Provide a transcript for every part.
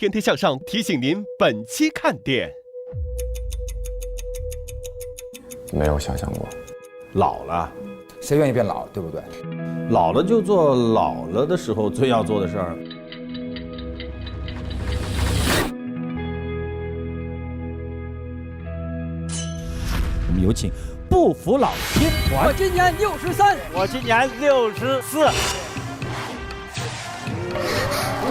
天天向上提醒您本期看点。没有想象过，老了，谁愿意变老，对不对？老了就做老了的时候最要做的事儿。我们有请不服老天团。我今年63，我今年64。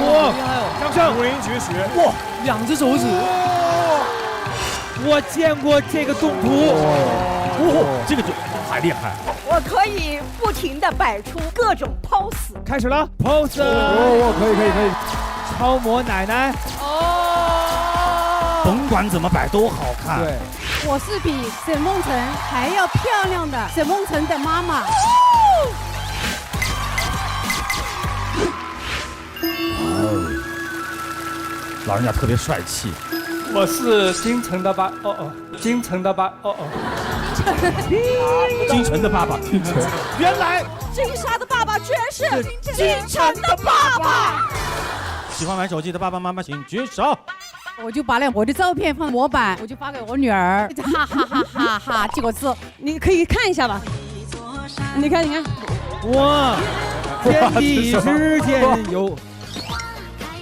哇，厉害哦！掌声！五灵绝学，哇，2只手指，我见过这个动图，这个就太厉害。我可以不停地摆出各种 pose。开始了 pose， 可以，超模奶奶，甭管怎么摆都好看。对，我是比沈梦辰还要漂亮的沈梦辰的妈妈。老人家特别帅气。我是京城的爸，京城的爸，京城的爸爸，原来金莎的爸爸居然是京城的爸爸。喜欢玩手机的爸爸妈妈请举手。我就把我的照片放模板，我就发给我女儿，哈哈哈哈哈！结果是，你可以看一下吧。你看，哇，天地之间有。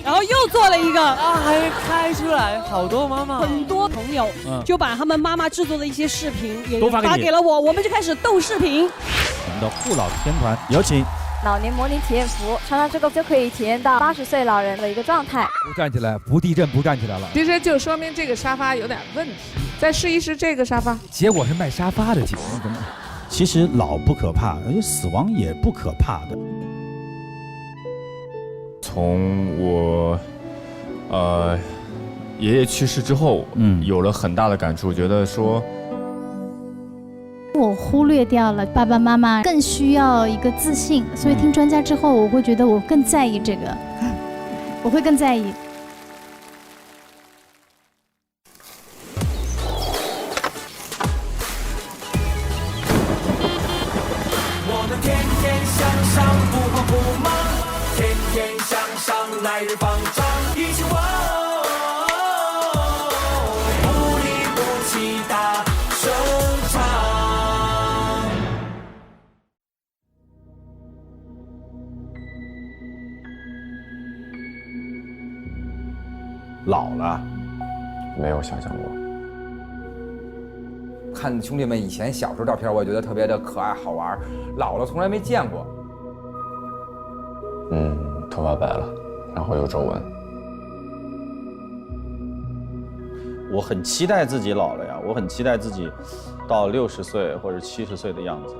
然后又做了一个还开出来，好多妈妈，很多朋友就把他们妈妈制作的一些视频也都发给了我，我们就开始斗视频。我们的护老天团有请。老年模拟体验服，穿上这个就可以体验到80岁老人的一个状态。不站起来，不地震，不站起来了。其实就说明这个沙发有点问题，再试一试这个沙发。结果是卖沙发的，其实老不可怕，而且死亡也不可怕的。从我爷爷去世之后，有了很大的感触，觉得说我忽略掉了爸爸妈妈更需要一个自信，所以听专家之后，我会觉得我更在意这个，我会更在意。我们天天向上，不慌不忙，天天向上，来日方长，一起玩，不离不弃大声唱。老了，没有想象过。看兄弟们以前小时候照片，我也觉得特别的可爱好玩。老了从来没见过。头发白了，然后有皱纹。我很期待自己老了呀，我很期待自己到60岁或者70岁的样子。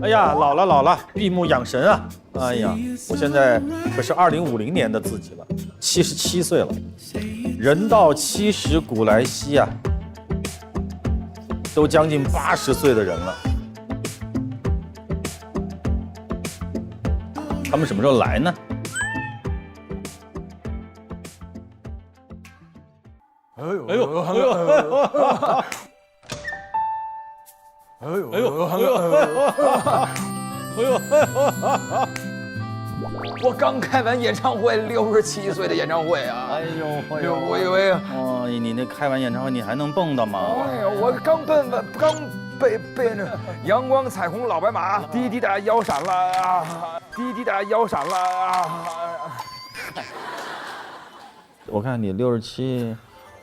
哎呀，老了，闭目养神啊！哎呀，我现在可是2050年的自己了，77岁了，人到70古来稀啊，都将近80岁的人了。他们什么时候来呢？哎呦！我刚开完演唱会，67岁的演唱会啊！我以为哦，你那开完演唱会你还能蹦跶吗？哎呀，我刚背那阳光彩虹老白马，滴滴答腰闪了啊，滴滴答腰闪了啊！我看你67，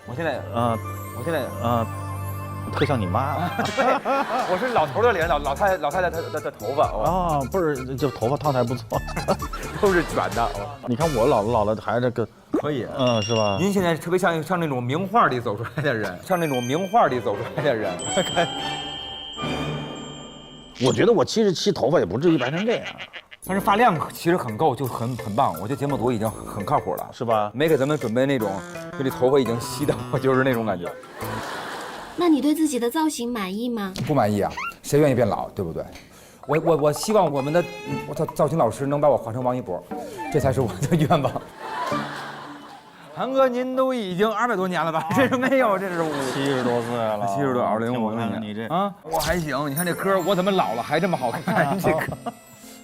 我现在特像你妈。我是老头的脸，老太太的头发哦，不是，这头发烫的还不错，都是卷的。你看我老了还这个可以，是吧？您现在特别像那种名画里走出来的人，我觉得我77头发也不至于白成这样，但是发量其实很够，就很棒。我觉得节目组已经很靠谱了，是吧？没给咱们准备那种，就这头发已经稀到就是那种感觉。那你对自己的造型满意吗？不满意啊，谁愿意变老，对不对？我希望我们的造型老师能把我换成王一博，这才是我的愿望。韩哥，您都已经200多年了吧？这是没有，这是70多岁了，70多，2005年。你这啊，我还行。你看这歌，我怎么老了还这么好看？这歌，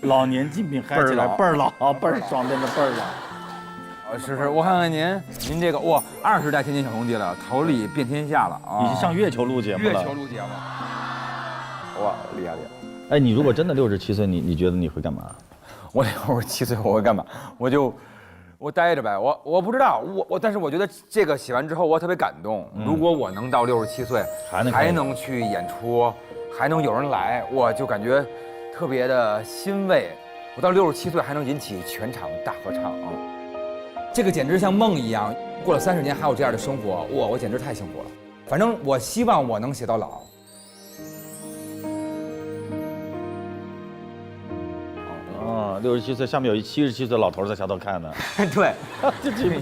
老年金品嗨起来倍儿老，倍儿爽，真的倍儿老。是，我看看您这个哇，20代天津小兄弟了，桃李遍天下了啊！你是上月球录节目了？月球录节目，哇，厉害！哎，你如果真的67岁，你觉得你会干嘛？我67岁我会干嘛？我待着呗，我不知道，但是我觉得这个写完之后我特别感动。如果我能到67岁还能去演出，还能有人来，我就感觉特别的欣慰。我到67岁还能引起全场大合唱啊，这个简直像梦一样。过了30年还有这样的生活，我简直太幸福了。反正我希望我能写到老。67岁，下面有一77岁老头在下头看呢。对，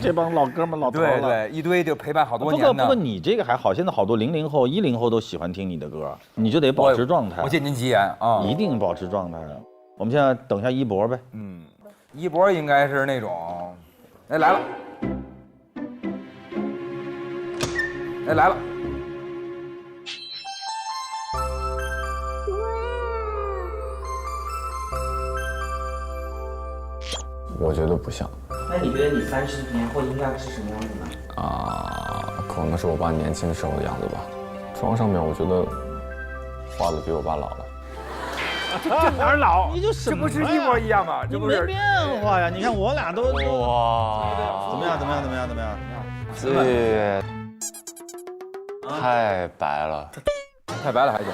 这帮老哥们老头了，对，一堆就陪伴好多年的。不过你这个还好，现在好多00后、10后都喜欢听你的歌，你就得保持状态。我借您吉言啊，一定保持状态。我们现在等一下一博呗。一博应该是那种，哎来了，哎来了。我觉得不像。那你觉得你30年后应该是什么样子呢？可能是我爸年轻时候的样子吧。妆上面我觉得画的比我爸老了。这哪儿老？你就这不是一模一样吗？这不是没变化呀！你看我俩都哇，怎么样？这太白了，太白了还行。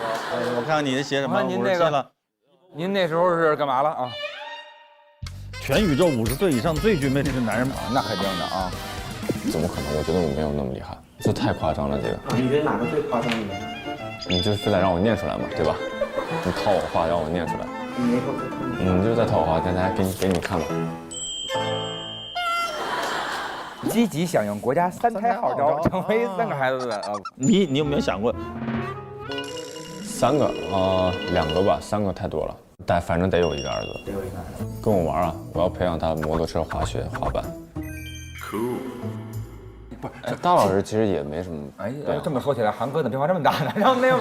我看看你的写什么？您那个，您那时候是干嘛了啊？全宇宙50岁以上最具魅力的男人，那肯定的啊！怎么可能？我觉得我没有那么厉害，这太夸张了。这个，你觉得哪个最夸张一点？你就是非得让我念出来嘛，对吧？你套我话让我念出来。你没说。你就在套我话，刚才给你看吧。积极响应国家3胎号召，成为3个孩子的啊！你有没有想过？3个2个吧，3个太多了。但反正得有一个儿子，跟我玩啊！我要培养他摩托车、滑雪、滑板。Cool。不是，大老师其实也没什么。哎，这么说起来，韩哥怎么变化这么大呢？然后那个，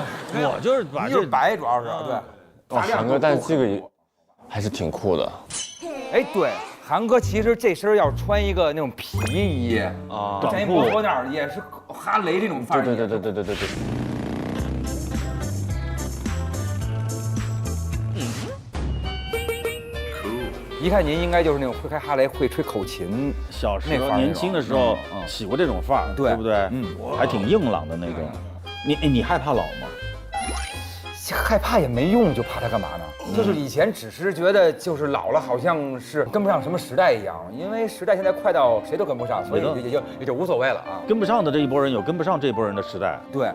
我就是把这白主要是对。韩哥，但是这个还是挺酷的。哎，对，韩哥其实这身要穿一个那种皮衣啊，像一摩托那儿也是哈雷这种范儿。对。一看您应该就是那种会开哈雷、会吹口琴，小时候年轻的时候起过这种范儿，对不对？还挺硬朗的那种。你害怕老吗？害怕也没用，就怕他干嘛呢？就是以前只是觉得就是老了好像是跟不上什么时代一样，因为时代现在快到谁都跟不上，所以也就无所谓了啊。跟不上的这一波人有跟不上这一波人的时代。对。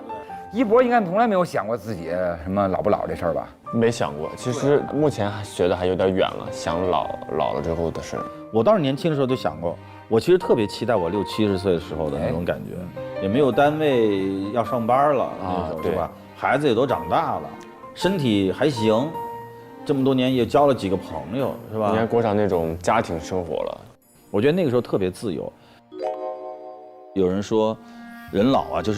一博应该从来没有想过自己什么老不老这事儿吧？没想过，其实目前觉得还有点远了，想老了之后的事。我当时年轻的时候就想过，我其实特别期待我60、70岁的时候的那种感觉，也没有单位要上班了啊，对吧？孩子也都长大了，身体还行，这么多年也交了几个朋友，是吧？应该过上那种家庭生活了。我觉得那个时候特别自由。有人说。人老啊，就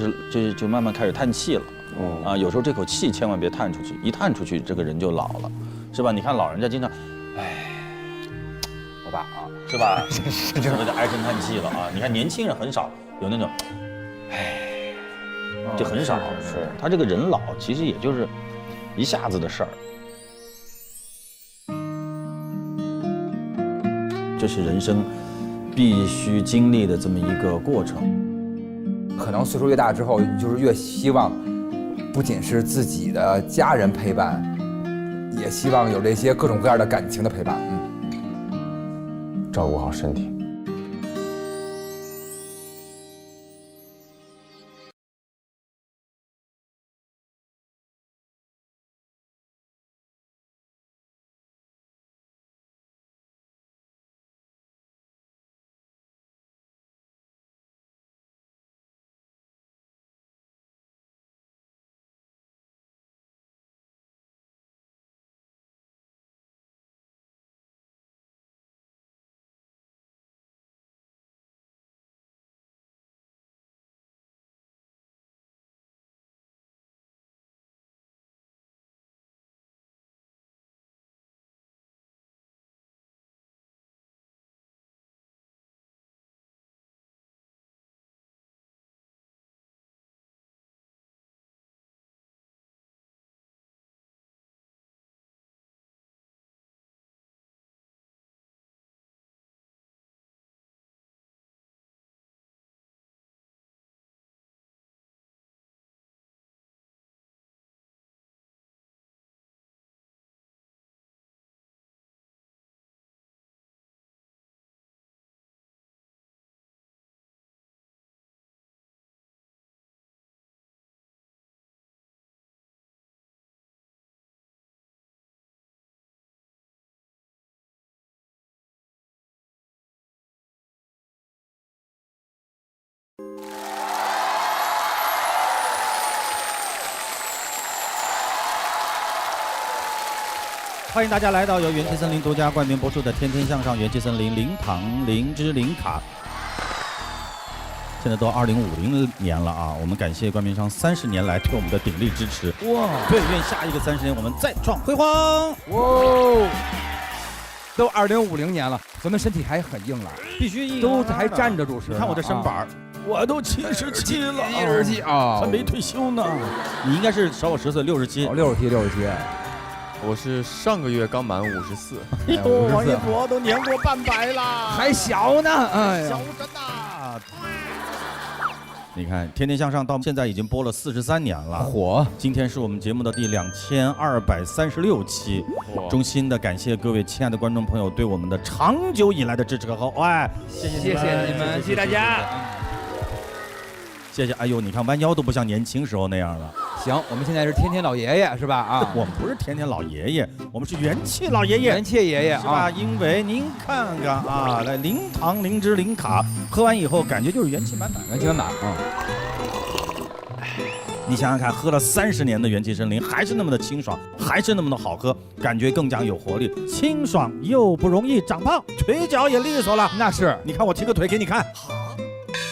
慢慢开始叹气了，有时候这口气千万别叹出去，一叹出去，这个人就老了，是吧？你看老人家经常，我爸啊，是吧？是就唉声叹气了啊。你看年轻人很少有那种，就很少。是他这个人老，其实也就是一下子的事儿。这是人生必须经历的这么一个过程。可能岁数越大之后，就是越希望，不仅是自己的家人陪伴，也希望有这些各种各样的感情的陪伴。照顾好身体。欢迎大家来到由元气森林独家冠名播出的《天天向上》，元气森林零糖零脂零卡。现在都2050年了啊！我们感谢冠名商30年来对我们的鼎力支持。哇！对，愿下一个30年我们再创辉煌。哇！都2050年了，咱们身体还很硬朗，必须硬，都还站着主持。你看我这身板我都77了，77啊，还没退休呢。你应该是少我10岁，67。67。我是上个月刚满54。哎呦，王一博都年过半百啦，还小呢，哎呀，小着呢。你看，天天向上到现在已经播了43年了，火！今天是我们节目的第2236期，衷心的感谢各位亲爱的观众朋友对我们的长久以来的支持和厚爱，谢谢你们，谢谢大家，谢谢。哎呦，你看弯腰都不像年轻时候那样了。行，我们现在是天天老爷爷是吧？啊，我们不是天天老爷爷，我们是元气老爷爷，元气爷爷是吧？因为您看看啊，来零糖零脂零卡，喝完以后感觉就是元气满满，元气满满啊！你想想看，喝了30年的元气森林，还是那么的清爽，还是那么的好喝，感觉更加有活力，清爽又不容易长胖，腿脚也利索了。那是，你看我踢个腿给你看，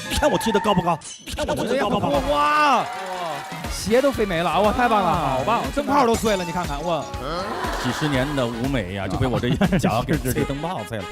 你看我踢得高不高？你看我踢得高不高？哇！鞋都飞没了，哇，太棒了，好棒！灯泡都碎了，你看看，哇！几十年的舞美呀，就被我这一脚给吹灯泡碎了。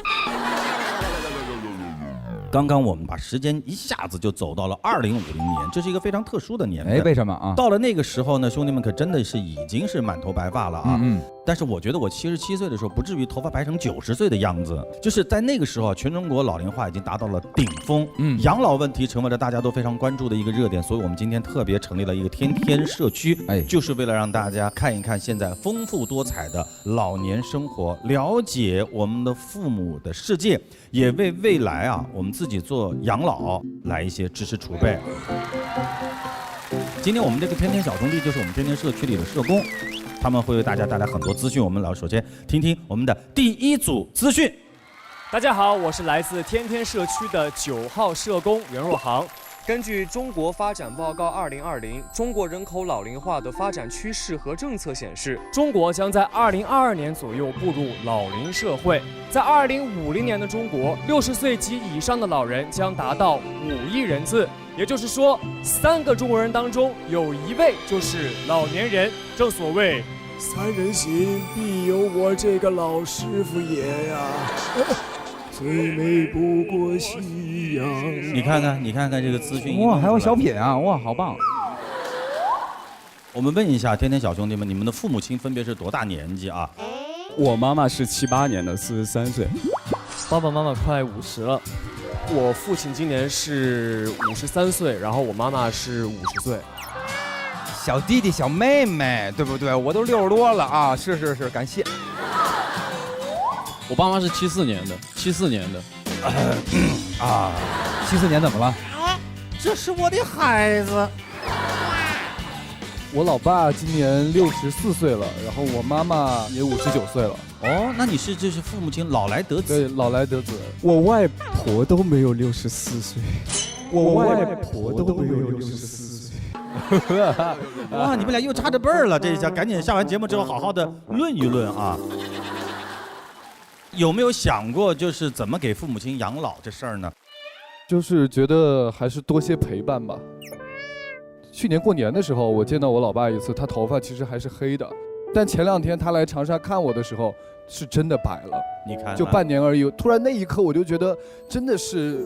刚刚我们把时间一下子就走到了2050年，这是一个非常特殊的年份。哎，为什么啊？到了那个时候呢，兄弟们可真的是已经是满头白发了啊。但是我觉得我77岁的时候，不至于头发白成90岁的样子。就是在那个时候，全中国老龄化已经达到了顶峰，养老问题成为了大家都非常关注的一个热点。所以我们今天特别成立了一个天天社区，就是为了让大家看一看现在丰富多彩的老年生活，了解我们的父母的世界，也为未来啊我们自己做养老来一些知识储备。今天我们这个天天小兄弟就是我们天天社区里的社工，他们会为大家带来很多资讯。我们来首先听听我们的第一组资讯。大家好，我是来自天天社区的9号社工袁若航。根据中国发展报告2020，中国人口老龄化的发展趋势和政策显示，中国将在2022年左右步入老龄社会。在2050年的中国，60岁及以上的老人将达到5亿人次，也就是说，3个中国人当中有1位就是老年人。正所谓，3人行必有我这个老师傅爷呀。最美不过夕阳。你看看这个资讯，哇，还有小品啊，哇，好棒！我们问一下天天小兄弟们，你们的父母亲分别是多大年纪啊？我妈妈是78年的，43岁，爸爸妈妈快50了。我父亲今年是53岁，然后我妈妈是50岁。小弟弟小妹妹，对不对？我都60多了啊！是，感谢。我爸妈是74年的，74年的。74年怎么了？这是我的孩子。我老爸今年64岁了，然后我妈妈也59岁了。哦，那你是就是父母亲老来得子？对，老来得子。我外婆都没有64岁，我外婆都没有64岁。哇，你们俩又差着辈儿了，这一下赶紧下完节目之后好好的论一论啊。有没有想过就是怎么给父母亲养老这事儿呢？就是觉得还是多些陪伴吧。去年过年的时候，我见到我老爸一次，他头发其实还是黑的，但前2天他来长沙看我的时候，是真的白了。你看，就半年而已。突然那一刻，我就觉得真的是，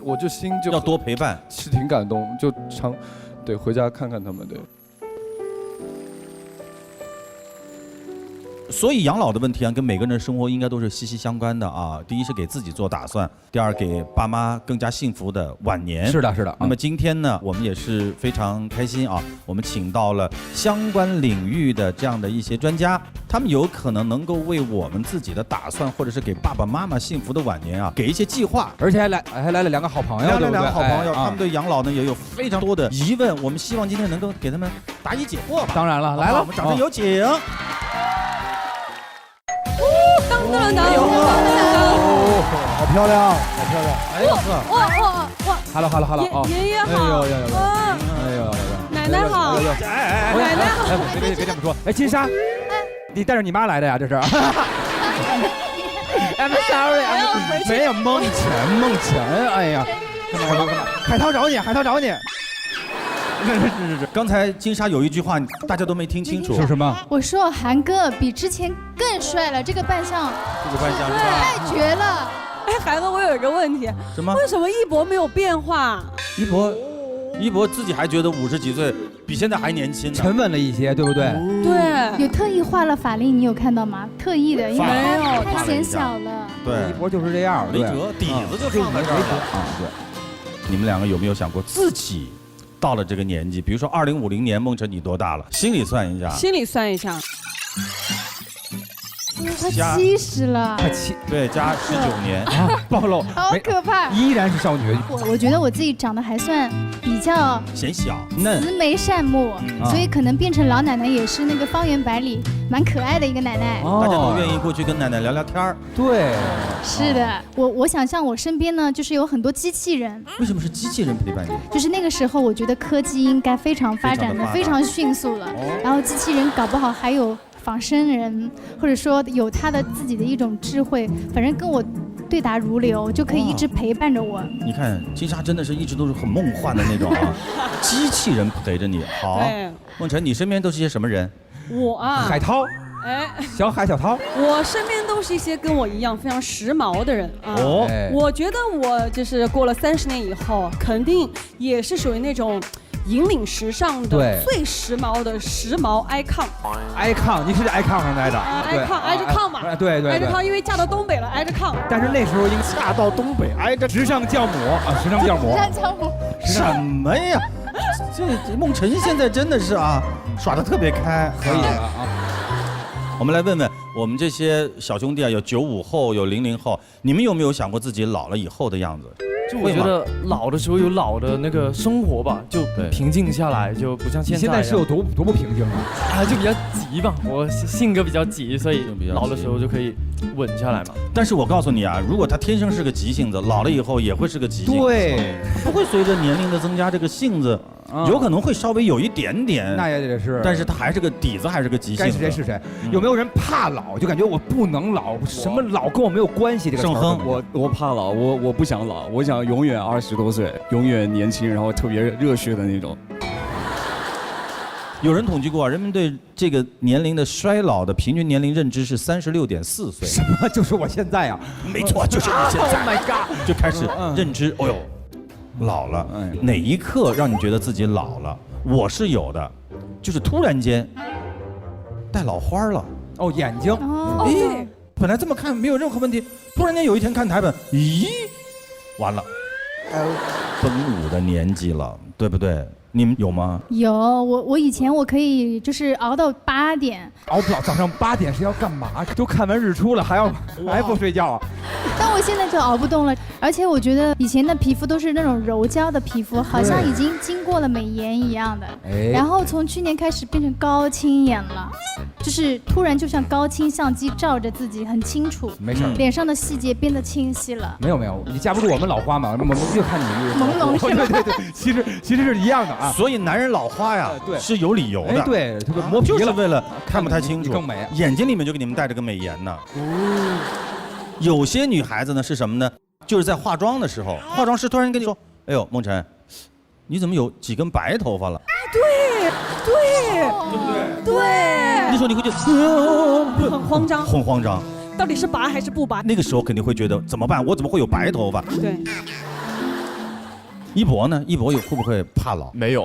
我就心就要多陪伴，是挺感动，就对，回家看看他们，对。所以养老的问题啊，跟每个人的生活应该都是息息相关的啊。第一是给自己做打算，第二给爸妈更加幸福的晚年。是的。那么今天呢，我们也是非常开心啊，我们请到了相关领域的这样的一些专家，他们有可能能够为我们自己的打算，或者是给爸爸妈妈幸福的晚年啊，给一些计划。而且还来了2个好朋友，对不对？2个好朋友，他们对养老呢也有非常多的疑问，我们希望今天能够给他们答疑解惑吧。当然了，来了，我们掌声有请。好漂亮，哎呦呵，Hello，爷爷好，哎呦，奶奶好，别这么说，金莎，你带着你妈来的呀？这是。I'm sorry， 没有梦辰，哎呀，干嘛？海涛找你，海涛找你。是。刚才金莎有一句话大家都没听清楚，是什么？我说韩哥比之前更帅了，这个扮相是吧？太绝了。哎，韩哥，我有一个问题，什么？为什么一博没有变化？一博自己还觉得50几岁比现在还年轻呢，沉稳了一些，对不对？对，有特意画了法令，你有看到吗？特意的，因为太显小了。对，一博就是这样，没辙，底子就放在这儿了啊。对，你们两个有没有想过自己到了这个年纪？比如说2050年，梦辰你多大了？心里算一下。快70了，对，加19年啊，暴露，好可怕，依然是少女。我觉得我自己长得还算比较显小嫩，慈眉善目，所以可能变成老奶奶也是那个方圆百里蛮可爱的一个奶奶。大家都愿意过去跟奶奶聊聊天儿。对，是的，我想象我身边呢，就是有很多机器人。为什么是机器人陪伴你？就是那个时候，我觉得科技应该非常发展的非常迅速了，然后机器人搞不好还有仿生人，或者说有他的自己的一种智慧，反正跟我对答如流，就可以一直陪伴着我。你看金莎真的是一直都是很梦幻的那种啊，机器人陪着你。好，梦辰，你身边都是些什么人？我啊，海涛，小海小涛，我身边都是一些跟我一样非常时髦的人啊。我觉得我就是过了30年以后，肯定也是属于那种引领时尚的最时髦的时髦 icon， 你是在 icon 上待着，icon 挨着炕嘛，对，挨着炕，因为嫁到东北了，挨着炕。但是那时候已经嫁到东北，挨着时尚教母啊，时尚教母，什么呀？这梦辰现在真的是啊，耍得特别开，可以了啊。我们来问问我们这些小兄弟啊，有95后，有00后，你们有没有想过自己老了以后的样子？就我觉得老的时候有老的那个生活吧，就平静下来，就不像现在。现在是有多不平静啊？就比较急吧，我性格比较急，所以老的时候就可以稳下来嘛。但是我告诉你啊，如果他天生是个急性子，老了以后也会是个急性子。对，不会随着年龄的增加，这个性子有可能会稍微有一点点。那也得是，但是他还是个底子，还是个急性子。该是谁是谁？有没有人怕老，就感觉我不能老，什么老跟我没有关系？这个盛亨，我怕老，我不想老，我想永远20多岁，永远年轻，然后特别热血的那种。有人统计过，人们对这个年龄的衰老的平均年龄认知是36.4岁。什么？就是我现在啊？没错，就是你现在。Oh my god！ 就开始认知，哦呦，老了。哪一刻让你觉得自己老了？我是有的，就是突然间带老花了。哦，眼睛。哦，对。本来这么看没有任何问题，突然间有一天看台本，咦，完了，奔5的年纪了，对不对？你们有吗？有，我以前我可以就是熬到8点，熬不了，早上8点是要干嘛？都看完日出了，还不睡觉啊？但我现在就熬不动了，而且我觉得以前的皮肤都是那种柔焦的皮肤，好像已经经过了美颜一样的。然后从去年开始变成高清眼了，就是突然就像高清相机照着自己很清楚，没事，脸上的细节变得清晰了。没有，你架不住我们老花嘛，我们越看你朦胧是吗？对，其实是一样的啊。所以男人老花呀，对，是有理由的。对，这个磨皮了，就是为了看不太清楚，更美。眼睛里面就给你们带着个美颜呢。有些女孩子呢是什么呢？就是在化妆的时候，化妆师突然跟你说：“哎呦，梦辰，你怎么有几根白头发了？”对不对？对。那时候你会觉得很慌张，很慌张。到底是拔还是不拔？那个时候肯定会觉得怎么办？我怎么会有白头发？对。一博呢？一博会不会怕老？没有，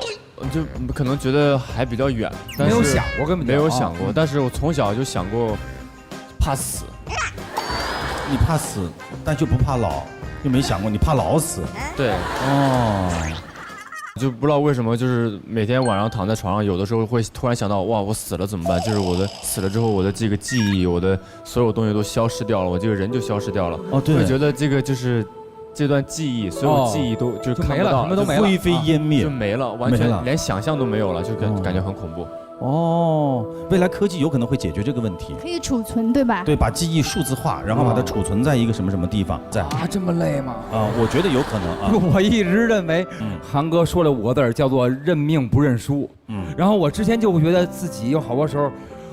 就可能觉得还比较远，但是没有想过，根本没有想过。但是我从小就想过怕死。你怕死，但就不怕老，就没想过你怕老死。对，就不知道为什么，就是每天晚上躺在床上，有的时候会突然想到，哇，我死了怎么办？就是我的死了之后，我的这个记忆，我的所有东西都消失掉了，我这个人就消失掉了。哦，对，会觉得这个就是这段记忆，所有记忆都就看不到，什么都没了，灰飞烟灭，就没了，完全连想象都没有了，就感觉很恐怖。哦，未来科技有可能会解决这个问题，可以储存，对吧？对，把记忆数字化，然后把它储存在一个什么地方，在这么累吗？我觉得有可能啊。我一直认为，韩哥说了5个字叫做认命不认输。然后我之前就会觉得自己有好多时候，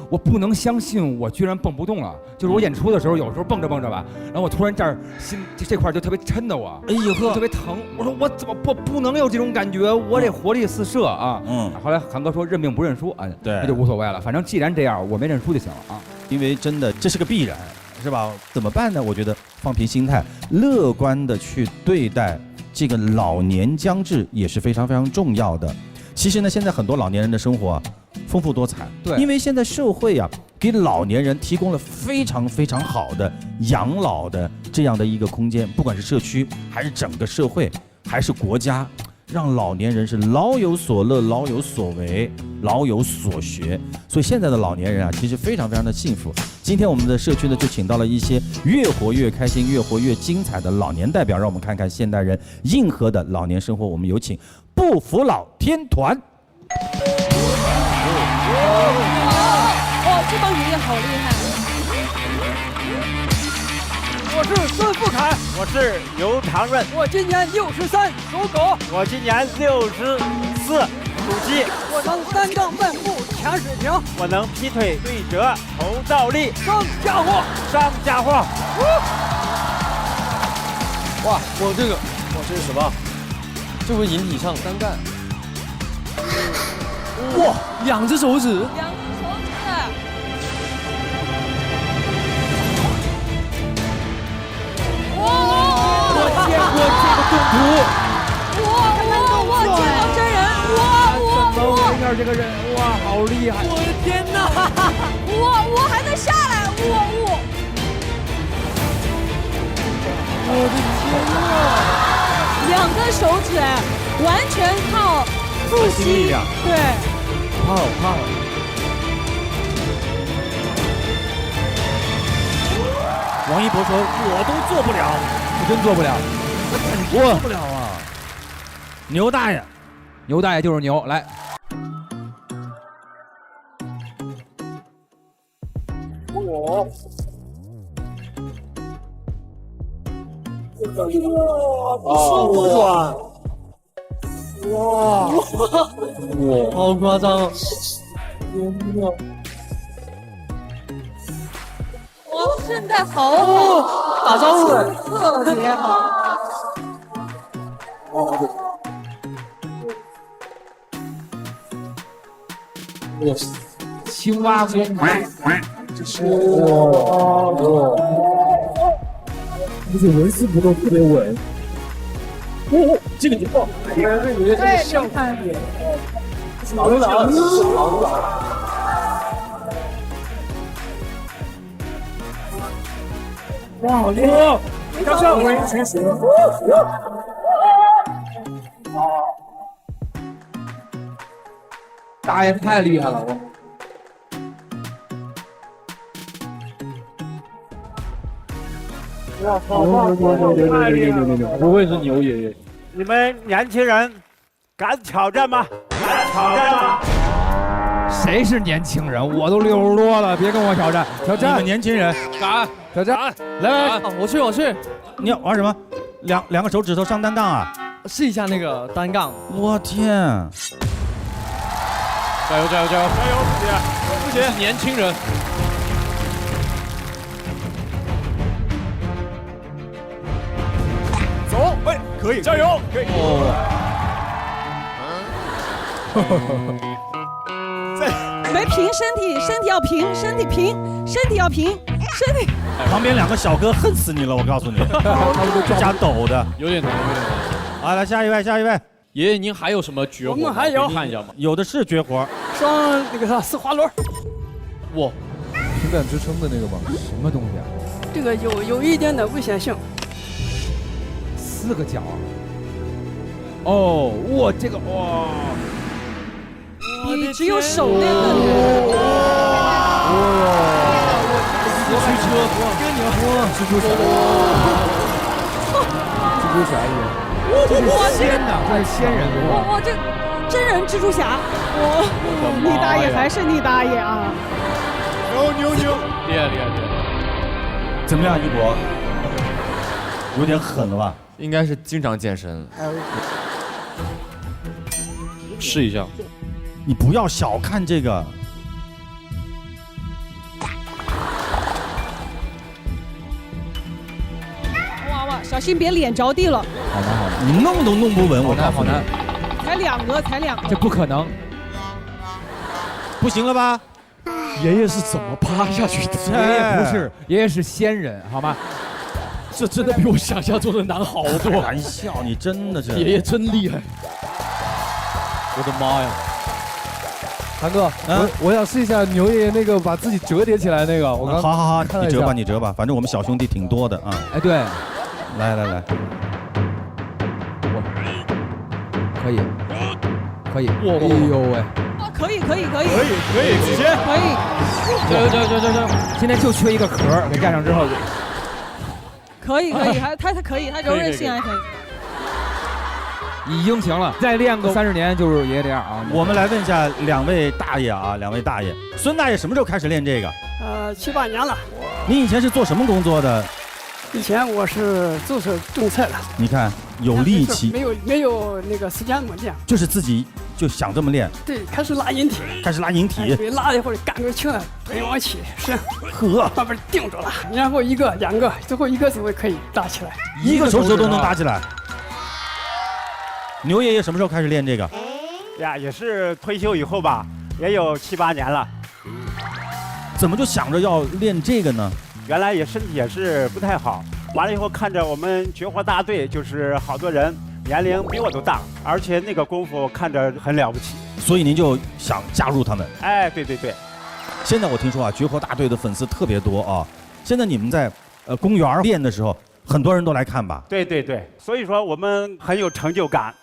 我不能相信我居然蹦不动了。就是我演出的时候，有时候蹦着蹦着吧，然后我突然这儿心这块就特别抻的我，哎呦呵，特别疼。我说我怎么不能有这种感觉？我得活力四射啊！后来韩哥说认命不认输，哎，对，那就无所谓了，反正既然这样，我没认输就行了啊。因为真的这是个必然，是吧？怎么办呢？我觉得放平心态，乐观的去对待这个老年将至也是非常非常重要的。其实呢，现在很多老年人的生活啊，丰富多彩。对，因为现在社会啊，给老年人提供了非常非常好的养老的这样的一个空间，不管是社区，还是整个社会，还是国家，让老年人是老有所乐、老有所为、老有所学。所以现在的老年人啊，其实非常非常的幸福。今天我们的社区呢，就请到了一些越活越开心、越活越精彩的老年代表，让我们看看现代人硬核的老年生活。我们有请不服老天团。这帮爷爷好厉害！我是孙富凯，我是刘长润，我今年63，属狗，我今年64，属鸡。我能三正奔赴抢水平，我能劈腿对折头倒立，上家伙，上家伙！哇，我这是什么？这不是引体上单干？哇，2只手指。我见过这个动图，我见到真人，怎么回事？这个人，哇，好厉害！我的天哪！我还能下来，我的天哪！2根手指，完全靠腹肌，对，怕了。王一博说：“我都做不了，我真做不了，我肯定做不了啊！”牛大爷就是牛，来。我。哇！好夸张！现在好打招呼，特别好。青蛙哥，这是而且纹丝不动，特别稳。这个你放，对，像看点。老子。哇，好厉害！刚上回全行。大爷太厉害了，我操！太厉害了！不会是牛爷爷？你们年轻人敢挑战吗？敢挑战吗？谁是年轻人？我都60多了，别跟我挑战！挑战！你们年轻人敢挑战！来，我去！你要玩什么？两个手指头上单杠啊？试一下那个单杠。我天！加油！不行，是年轻人。走，哎，可以，加油，可以。没平身体要平，身体要平，身体。旁边2个小哥恨死你了，我告诉你，他们都瞎抖的，有点难。好，来下一位。爷爷，您还有什么绝活？我们还有，看一下吗？有的是绝活，上那个4滑轮。哇，情感支撑的那个吗？什么东西啊？这个有一点的危险性。4个脚。哦，哇，这个哇。你只有手练的。四驱车，蜘蛛侠这是仙呐，这是仙人。我这真人蜘蛛侠，你大爷还是你大爷啊！牛，厉害！怎么样，一博？有点狠了吧？应该是经常健身。试一下。你不要小看这个。小心别脸着地了。好难好难，你弄都弄不稳，我告诉你。才2个，才2个。这不可能，不行了吧？爷爷是怎么趴下去的？爷爷不是，爷爷是仙人，好吗？这真的比我想象中的难好多。开玩笑，你真的是爷爷真厉害！我的妈呀！韩哥，我想试一下牛爷爷那个把自己折叠起来那个。我刚好，你折吧，你折吧，反正我们小兄弟挺多的啊。哎，对，来，可以，哇，哎呦喂，可以，子谦，可以，走，现在就缺一个壳，给盖上之后就。可以，他可以，他柔韧性还可以。已经行了，再练个30年就是爷爷这样啊。我们来问一下2位大爷啊，孙大爷什么时候开始练这个？7、8年了。你以前是做什么工作的？以前我是就是种菜的。你看有力气，没有那个时间怎么练，就是自己就想这么练。对，开始拉引体，对，拉一会儿干个劲，腿往起伸，慢慢定住了，然后1个、2个，最后1个手可以搭起来，1个手指都能搭起来。牛爷爷什么时候开始练这个？呀，也是退休以后吧，也有7、8年了。怎么就想着要练这个呢？原来身体也是不太好，完了以后看着我们绝活大队，就是好多人年龄比我都大，而且那个功夫看着很了不起，所以您就想加入他们？哎，对。现在我听说啊，绝活大队的粉丝特别多啊。现在你们在公园练的时候，很多人都来看吧？对，所以说我们很有成就感。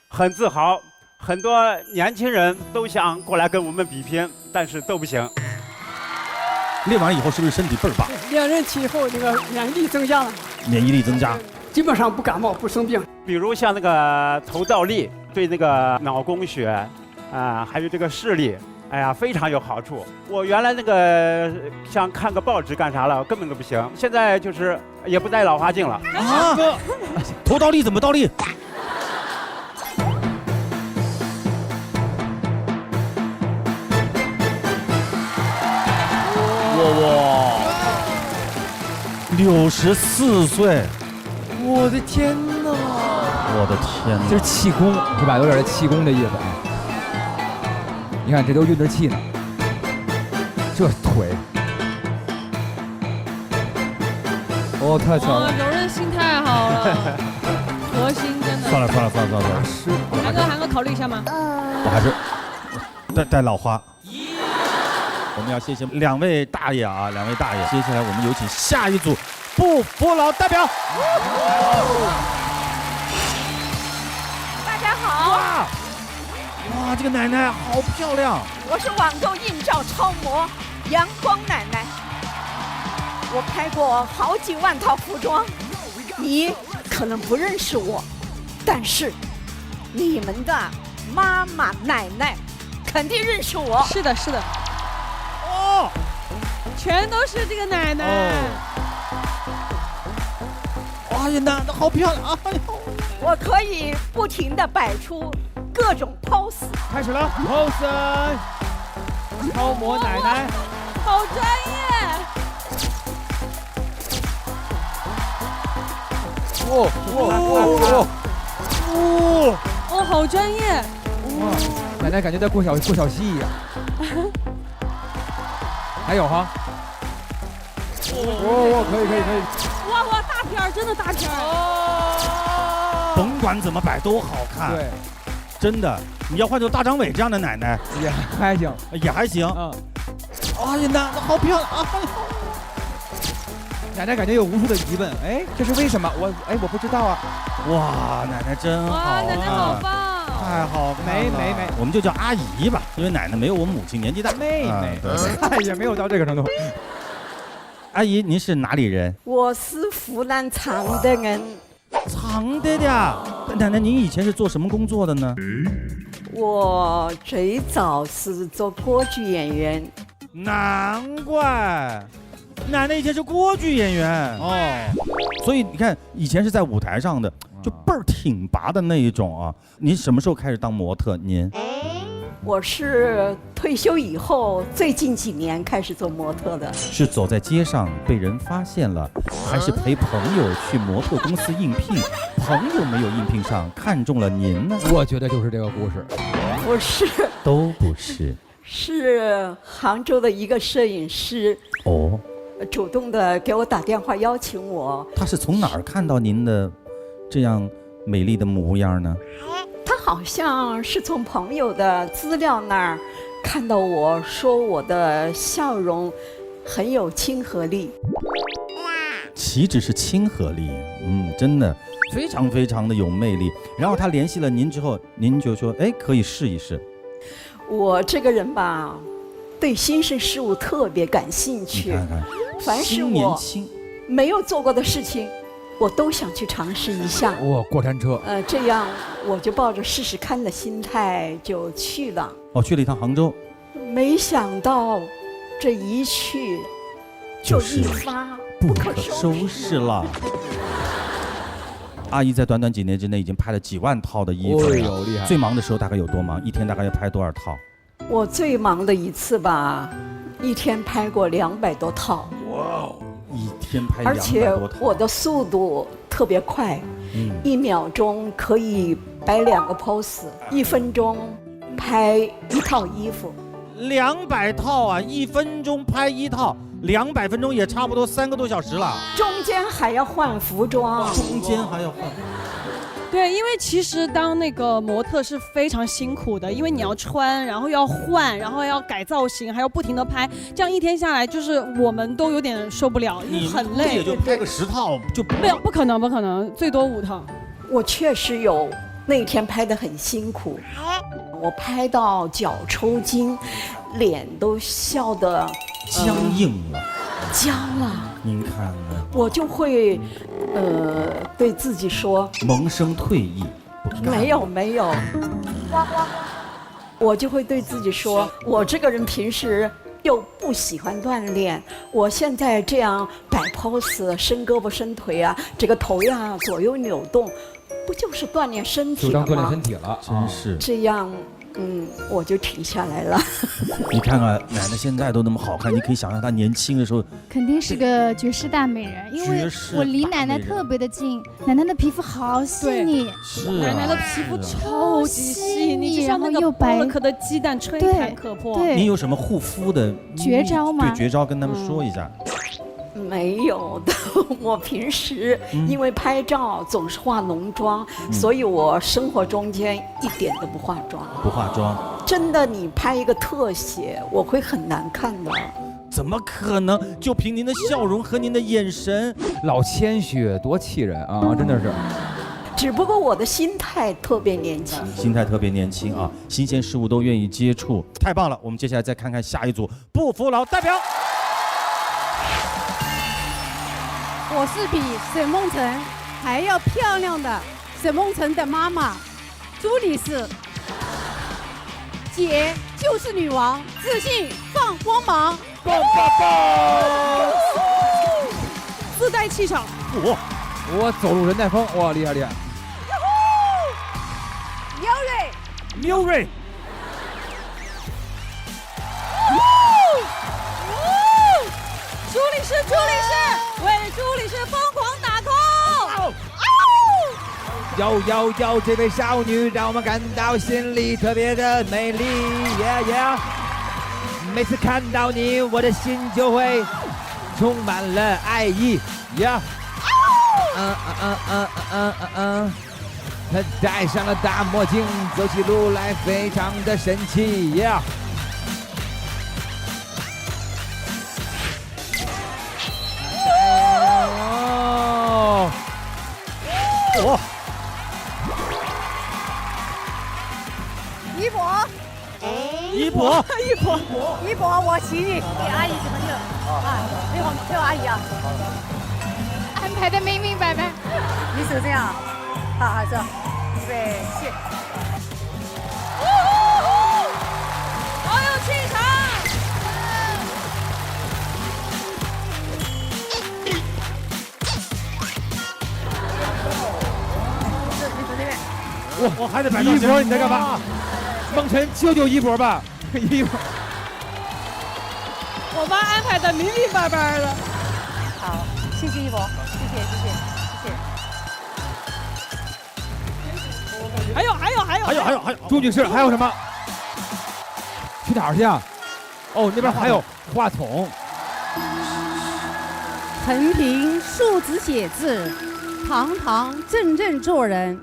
很自豪，很多年轻人都想过来跟我们比拼，但是都不行。练完以后是不是身体倍儿棒？练人体以后，这个免疫力增加了。免疫力增加，基本上不感冒不生病。比如像那个头倒立，对那个脑供血还有这个视力，哎呀，非常有好处。我原来那个像看个报纸干啥了，根本都不行。现在就是也不戴老花镜了。啊，头倒立怎么倒立？哇，64岁，我的天哪！我的天哪！这是气功是吧？有点气功的意思啊。你看这都运着气呢，这腿，哦，太强了！柔韧性太好了，核心真的。算了。韩哥考虑一下吗？我还是戴老花。我们要谢谢2位大爷啊，2位大爷。接下来我们有请下一组不服老代表。大家好。哇，这个奶奶好漂亮。我是网购映照超模阳光奶奶，我拍过好几万套服装，你可能不认识我，但是你们的妈妈奶奶肯定认识我。是的。哦，全都是这个奶奶。哎呀，奶奶好漂亮！哎呦，我可以不停地摆出各种 pose。开始了 ，pose， 超模奶奶，好专业。哦，好专业。奶奶感觉在过小戏一样。还有哈，可以。哇，大片儿，真的大片儿。甭管怎么摆都好看。对，真的，你要换成大张伟这样的奶奶也还行。哎呀，奶奶好漂亮！奶奶感觉有无数的疑问，哎，这是为什么？我不知道啊。哇，奶奶真好。哇，奶奶好棒。太好看了，美，我们就叫阿姨吧，因为奶奶没有我母亲年纪大。妹，也没有到这个程度。阿姨，您是哪里人？我是湖南常德人。常德的呀？奶奶，您以前是做什么工作的呢？我最早是做歌剧演员。难怪，奶奶以前是歌剧演员哦。所以你看，以前是在舞台上的。就倍儿挺拔的那一种啊！您什么时候开始当模特？您？我是退休以后，最近几年开始做模特的。是走在街上被人发现了，还是陪朋友去模特公司应聘，朋友没有应聘上，看中了您呢？我觉得就是这个故事。不是，都不是，是杭州的一个摄影师哦，主动的给我打电话邀请我。他是从哪儿看到您的这样美丽的模样呢？他好像是从朋友的资料那儿看到我说我的笑容很有亲和力。岂止是亲和力，真的非常非常的有魅力。然后他联系了您之后，您就说，哎，可以试一试。我这个人吧，对新生事物特别感兴趣。你看看，凡是我没有做过的事情，我都想去尝试一下。过山车。这样我就抱着试试看的心态就去了。去了一趟杭州。没想到这一去就一发不可收拾了。阿姨在短短几年之内已经拍了几万套的衣服了，厉害。最忙的时候大概有多忙？一天大概要拍多少套？我最忙的一次吧，一天拍过200多套。哇，一天拍200多套。而且我的速度特别快，1秒钟可以摆2个 pose，1分钟拍1套衣服。200套啊，1分钟拍1套，200分钟也差不多3个多小时了。中间还要换服装。中间还要换。对，因为其实当那个模特是非常辛苦的，因为你要穿，然后要换，然后要改造型，还要不停的拍，这样一天下来，就是我们都有点受不了，因为很累。也就拍个10套就没有，不可能，不可能，最多5套。我确实有那天拍得很辛苦，我拍到脚抽筋，脸都笑得僵硬了，僵了。您看看，我就会对自己说，萌生退役。没有，我就会对自己说，我这个人平时又不喜欢锻炼，我现在这样摆 pose， 伸胳膊伸腿啊，这个头呀左右扭动，不就是锻炼身体了吗？就当锻炼身体了，真是这样。我就停下来了。你看看奶奶现在都那么好看，你可以想象她年轻的时候，肯定是个绝世大美人，因为我离奶奶特别的近，奶奶的皮肤好细腻，是奶奶的皮肤超级细腻，就像那个剥了壳的鸡蛋，吹弹可破。你有什么护肤的绝招吗？对，绝招跟他们说一下。没有的，我平时因为拍照总是化浓妆，所以我生活中间一点都不化妆。不化妆？真的，你拍一个特写，我会很难看的。怎么可能？就凭您的笑容和您的眼神，老谦虚，多气人啊！真的是。只不过我的心态特别年轻，心态特别年轻啊，新鲜事物都愿意接触，太棒了！我们接下来再看看下一组不服老代表。我是比沈梦辰还要漂亮的沈梦辰的妈妈朱女士，姐就是女王，自信放光芒，棒棒棒，自带气场。我走路人带风，哇，厉害厉害。喵瑞，朱律师，为朱律师疯狂打 call！有，这位少女让我们感到心里特别的美丽，每次看到你，我的心就会充满了爱意，她戴上了大墨镜，走起路来非常的神气，姨婆，我请你给阿姨怎么去啊？陪我阿姨啊，安排的明明白白。你手这样，好，走，预备起。好有气场！这边。我还得摆到一博，你在干嘛？梦辰，救救一博吧！我妈安排的明明白白的。好，谢谢一博，谢谢。还有，朱女士还有什么？去哪儿去啊？哦，那边还有话筒。横平竖直写字，堂堂正正做人。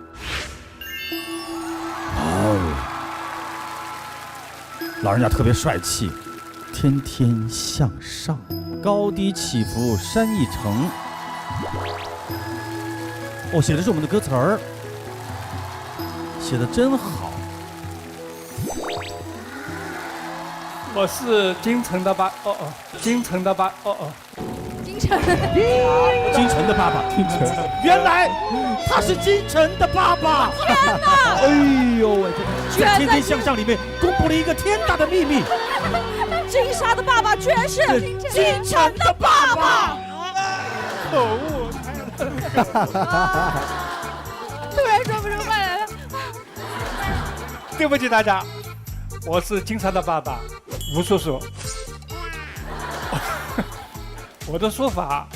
老人家特别帅气，天天向上，高低起伏山一程。哦，写的是我们的歌词儿，写的真好。我是京城的爸，京城的爸，京城的爸爸，原来他是京城的爸爸！天哪！哎呦喂，在《天天向上》里面公布了一个天大的秘密，金莎的爸爸居然是京城的爸爸！可恶！突然说不出话来了。对不起大家，我是金莎的爸爸，吴叔叔。我的说法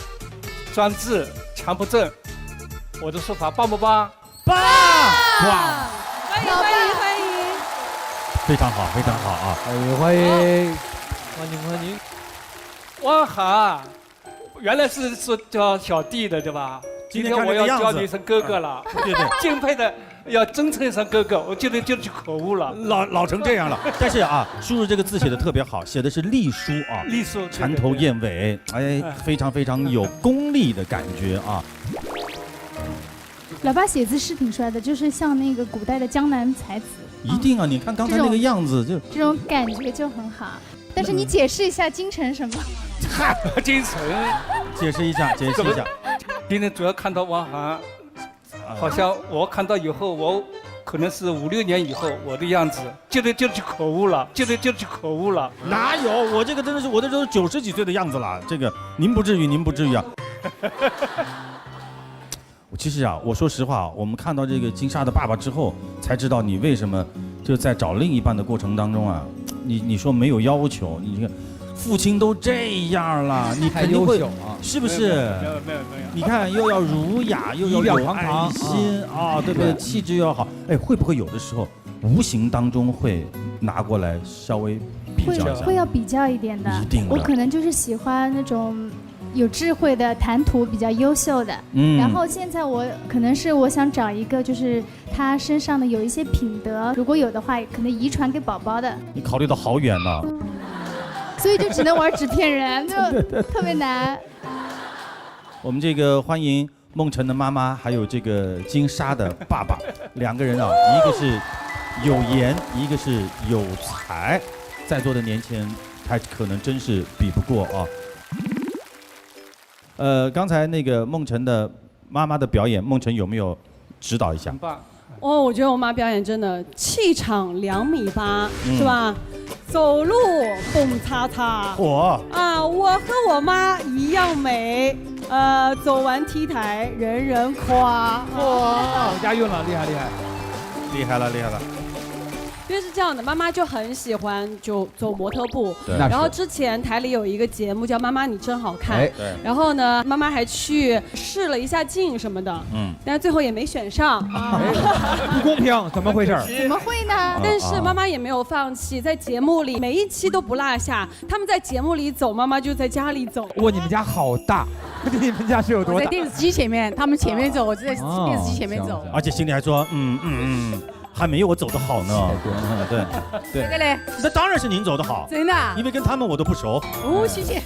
专制，强迫症。我的说法棒不棒？棒！哇！欢迎！非常好啊！欢迎！汪涵，原来是叫小弟的对吧？今天我要叫你一声哥哥了。对，敬佩的要尊称一声哥哥，我觉得就是口误了。老成这样了。但是啊，叔叔这个字写的特别好，写的是隶书啊，隶书，缠头燕尾，哎，非常有功力的感觉啊。老爸写字是挺帅的，就是像那个古代的江南才子。一定啊！你看刚才那个样子，就这种感觉就很好。但是你解释一下京城什么？京城，解释一下。今天主要看到汪涵，好像我看到以后，我可能是5、6年以后我的样子，就是口误了，就是口误了。哪有？我这个真的是我这都是90几岁的样子了，这个您不至于啊。其实啊，我说实话，我们看到这个金莎的爸爸之后，才知道你为什么就在找另一半的过程当中啊，你说没有要求，你这个父亲都这样了，你肯定会，是不是？没有。你看又要儒雅，又要有爱心啊，对不对？气质又要好，哎，会不会有的时候无形当中会拿过来稍微比较一下？会要比较一点的。一定的。我可能就是喜欢那种有智慧的，谈吐比较优秀的。然后现在我可能是我想找一个，就是他身上的有一些品德，如果有的话，可能遗传给宝宝的。你考虑到好远呢。所以就只能玩纸片人，就特别难。我们这个欢迎梦辰的妈妈，还有这个金莎的爸爸，两个人啊，一个是有颜，一个是有才，在座的年轻人还可能真是比不过啊。刚才那个梦辰的妈妈的表演，梦辰有没有指导一下？很棒。哦，我觉得我妈表演真的气场2.8米，是吧？走路蹦擦擦。我我和我妈一样美。走完 T 台人人夸。哇，押韵了，厉害了。因为是这样的，妈妈就很喜欢就走模特步，然后之前台里有一个节目叫《妈妈你真好看》，然后呢，妈妈还去试了一下镜什么的，但是最后也没选上，不公平，怎么回事？怎么会呢？但是妈妈也没有放弃，在节目里每一期都不落下，他们在节目里走，妈妈就在家里走。哇，你们家好大，你们家是有多大？我在电视机前面，他们前面走，我就在电视机前面走，而且心里还说还没有我走得好呢。对。对的嘞。那当然是您走得好，真的。因为跟他们我都不熟。哦，谢谢。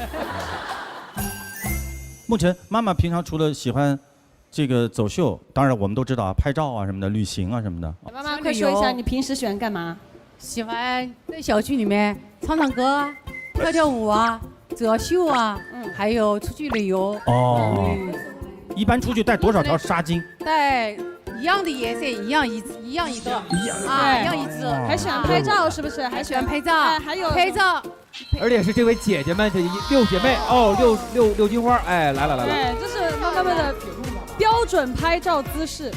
梦辰，妈妈平常除了喜欢这个走秀，当然我们都知道啊，拍照啊什么的，旅行啊什么的。妈妈，快说一下你平时喜欢干嘛？喜欢在小区里面唱歌啊，跳舞啊，走秀啊，还有出去旅游。一般出去带多少条纱巾？带一样的颜色，一样一个，一样一致。还喜欢拍照是不是？还喜欢拍照，还有拍照。而且是这位姐姐们，这6姐妹六金花，哎，来。对，这是妈妈们的标准拍照姿势。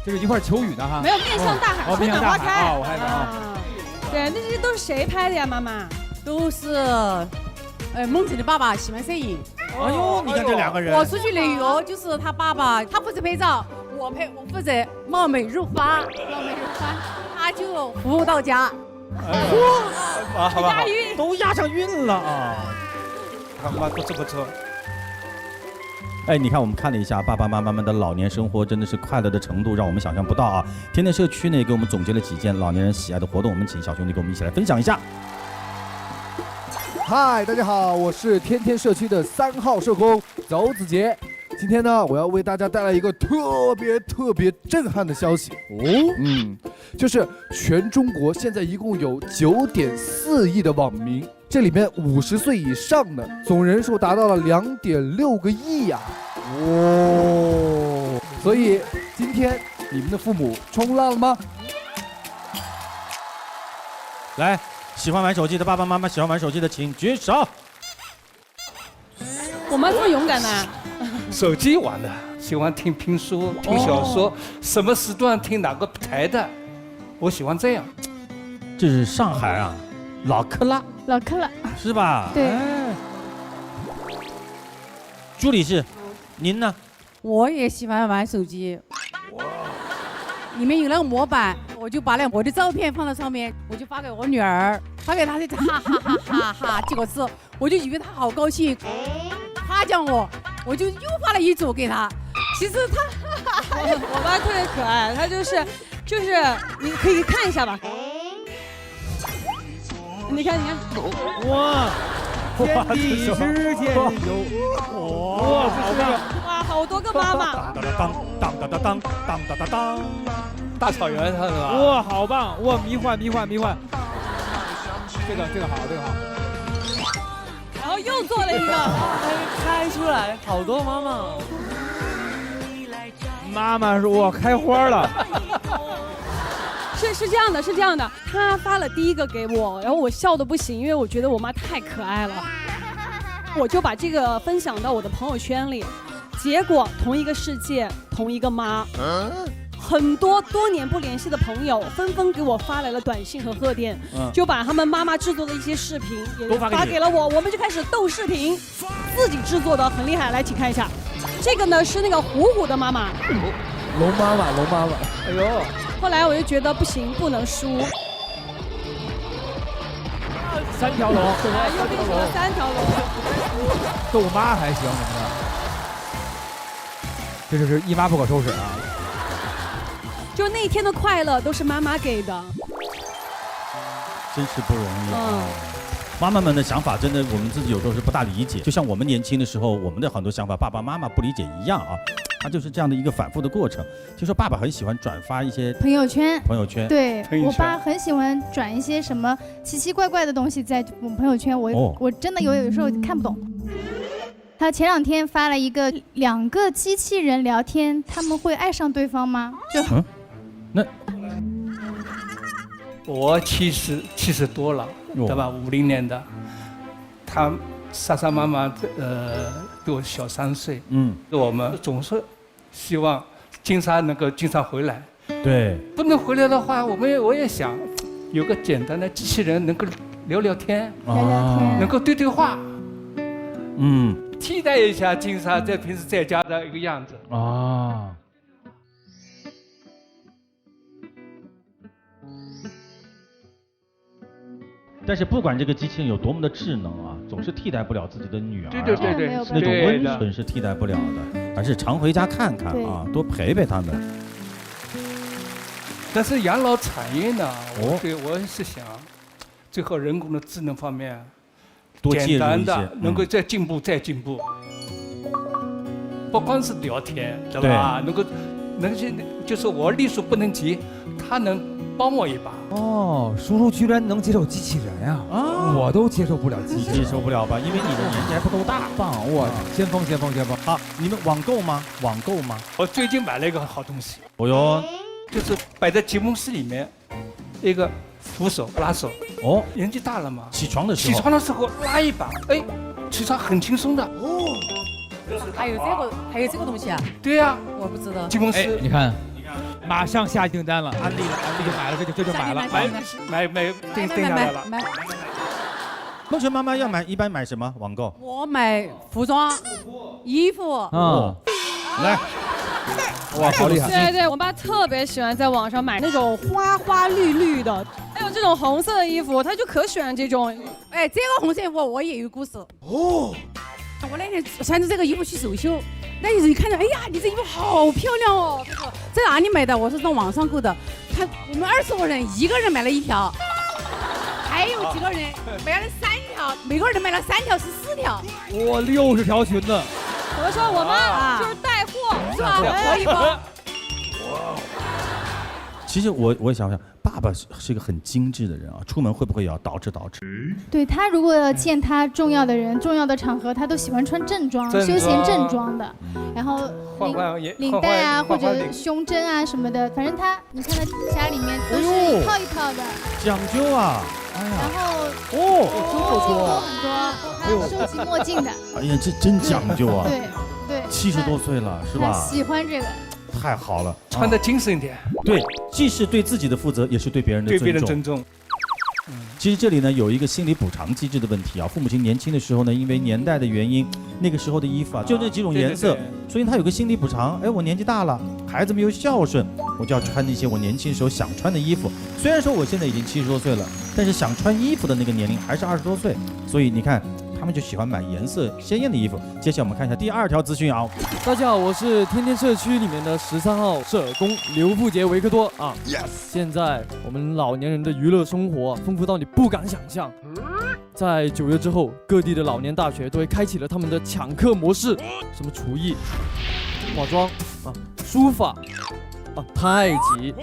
这是一块求雨的哈。没有，面向大海，春暖花开。我还对，那些都是谁拍的呀，妈妈？都是，梦辰的爸爸喜欢摄影。哎呦，你看这两个人。我出去旅游就是他爸爸，他负责拍照，我负责貌美如花，他就服务到家。哇，好吧，押韵都押上韵了啊！妈，不错不错。哎，你看，我们看了一下爸爸妈妈们的老年生活，真的是快乐的程度让我们想象不到啊！天天社区呢也给我们总结了几件老年人喜爱的活动，我们请小兄弟跟我们一起来分享一下。嗨，大家好，我是天天社区的3号社工邹子杰。今天呢，我要为大家带来一个特别震撼的消息哦，就是全中国现在一共有9.4亿的网民，这里面50岁以上的总人数达到了2.6个亿呀！哦，所以今天你们的父母冲浪了吗？来，喜欢玩手机的爸爸妈妈，喜欢玩手机的请举手。我妈这么勇敢呢？手机玩的，喜欢听评书、听小说，什么时段听哪个台的，我喜欢这样。这是上海啊，老克拉是吧？对。哎、朱理事，您呢？我也喜欢玩手机。里面有那个模板，我就把我的照片放在上面，我就发给我女儿，发给她就哈哈哈哈哈，结果是我就以为她好高兴，夸奖我就又发了一组给她。其实她，我妈特别可爱，她就是你可以看一下吧。你看，哇，天地之间有哇，好棒！哇，好多个妈妈。当，大草原上是吧？哇，好棒！哇，迷幻。这个好。然后又做了一个，开出来，好多妈妈。妈妈说我开花了。是这样的，他发了第一个给我，然后我笑得不行，因为我觉得我妈太可爱了，我就把这个分享到我的朋友圈里，结果同一个世界，同一个妈，很多年不联系的朋友纷纷给我发来了短信和贺电，就把他们妈妈制作的一些视频也发给了我，我们就开始斗视频，自己制作的很厉害，来请看一下，这个呢是那个虎的妈妈，龙妈妈，哎呦。后来我就觉得不行，不能输。3条龙，又变成了3条龙。逗妈还行什么的，这就是一妈不可收拾啊！就那天的快乐都是妈妈给的，真是不容易啊！妈妈们的想法真的，我们自己有时候是不大理解，就像我们年轻的时候，我们的很多想法爸爸妈妈不理解一样啊。它就是这样的一个反复的过程。听说爸爸很喜欢转发一些朋友圈，对，我爸很喜欢转一些什么奇奇怪怪的东西在我们朋友圈，我真的有时候看不懂。他前2天发了一个2个机器人聊天，他们会爱上对方吗？那我70多了，对吧？50年的，他莎妈妈比我小3岁，我们总是希望金莎能够经常回来。对，不能回来的话，我也想有个简单的机器人能够聊聊天，能够对话，替代一下金莎在平时在家的一个样子啊。但是不管这个机器人有多么的智能啊，总是替代不了自己的女儿。对，那种温存是替代不了的，而是常回家看看啊，多陪陪他们。但是养老产业呢，我是想，最后人工的智能方面，多介入一些，能够再进步，不光是聊天，对吧？能就是我力所不能及，他能帮我一把。哦，叔叔居然能接受机器人呀！我都接受不了机器人，接受不了吧？因为你的年纪还不够大。棒，我先锋！好，你们网购吗？我最近买了一个好东西。哦哟，就是摆在节目室里面，一个扶手拉手。哦，年纪大了嘛，起床的时候拉一把，起床很轻松的。哦，还有这个东西啊？对呀，我不知道。节目室，你看。马上下订单了，安利了，安利就买了，这就买了，买定下来了。梦辰妈妈要买，一般买什么网购？我买服装、衣服。来。哇，好厉害！对对，我爸特别喜欢在网上买那种花花绿绿的，还有这种红色的衣服，他就可喜欢这种。哎，这个红色衣服我也有故事哦。我那天穿着这个衣服去走秀，那人一看到，哎呀，你这衣服好漂亮哦！他说在哪里买的？我说从网上购的。我们20多人，一个人买了1条，还有几个人买了3条，每个人买了3条14条。哇，60条裙子。我说我妈就是带货，是吧？可以吗？其实我也想，爸爸是一个很精致的人啊，出门会不会也要捯饬捯饬？对，他如果要见他重要的人、重要的场合，他都喜欢穿正装、休闲正装的，然后领带啊或者胸针啊什么的，反正你看他家里面都是一套一套的，讲究啊！然后很多，还有收集墨镜的。哎呀，这真讲究啊！对，70多岁了是吧？喜欢这个。太好了，穿得精神一点。对，既是对自己的负责，也是对别人的尊重。对别人尊重。其实这里呢有一个心理补偿机制的问题啊，父母亲年轻的时候呢，因为年代的原因，那个时候的衣服啊就那几种颜色，所以他有个心理补偿。哎，我年纪大了，孩子们又孝顺，我就要穿那些我年轻时候想穿的衣服。虽然说我现在已经70多岁了，但是想穿衣服的那个年龄还是20多岁，所以你看。他们就喜欢买颜色鲜艳的衣服。接下来我们看一下第2条资讯啊。大家好，我是天天社区里面的13号社工刘富杰维克多啊。Yes。现在我们老年人的娱乐生活丰富到你不敢想象。在9月之后，各地的老年大学都会开启了他们的抢课模式，什么厨艺、化妆啊、书法啊、太极，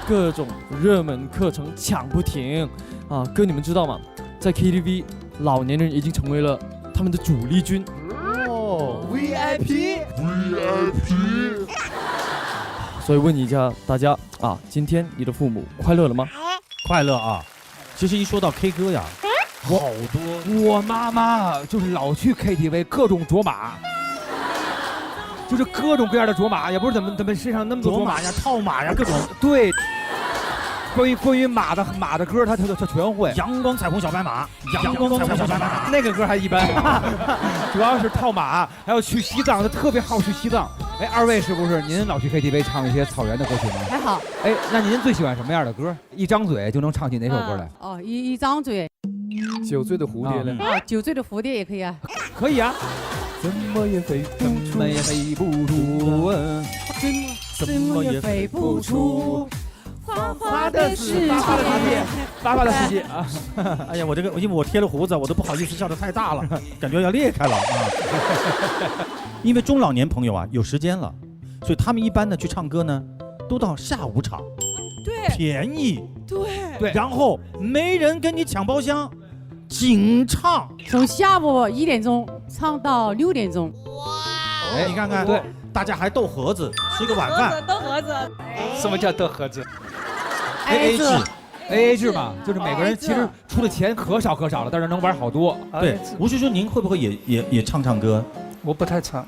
各种热门课程抢不停啊！哥，你们知道吗？在 KTV， 老年人已经成为了他们的主力军。哦 ，VIP。所以问一下大家啊，今天你的父母快乐了吗？快乐啊！其实一说到 K 歌呀，好多。我妈妈就是老去 KTV， 各种卓玛，就是各种各样的卓玛，也不知道怎么身上那么多卓玛呀、套马呀，各种。对。关于马的歌，他全会。阳光彩虹小白马，阳光彩虹小白马，那个歌还一般，主要是套马，还有去西藏，他特别好去西藏。哎，2位是不是您老去 KTV 唱一些草原的歌曲吗？还好。哎，那您最喜欢什么样的歌？一张嘴就能唱起哪首歌来？哦，一张嘴。酒醉的蝴蝶呢？啊，酒醉的蝴蝶也可以啊。可以啊。怎么也飞不出，怎么也飞不出，怎么也飞不出。花花的世界，花花的世界啊！哎呀，我这个因为我贴了胡子，我都不好意思笑得太大了，感觉要裂开了啊！因为中老年朋友啊有时间了，所以他们一般呢去唱歌呢，都到下午场，对，便宜，对，然后没人跟你抢包厢，紧唱，从下午1点钟唱到6点钟。哇！哎，你看看，对，大家还斗盒子，吃个晚饭，斗盒子。什么叫斗盒子？ AA 制 ，AA 制嘛，就是每个人其实出的钱可少了，但是能玩好多。对，吴叔叔，您会不会也唱歌？我不太唱，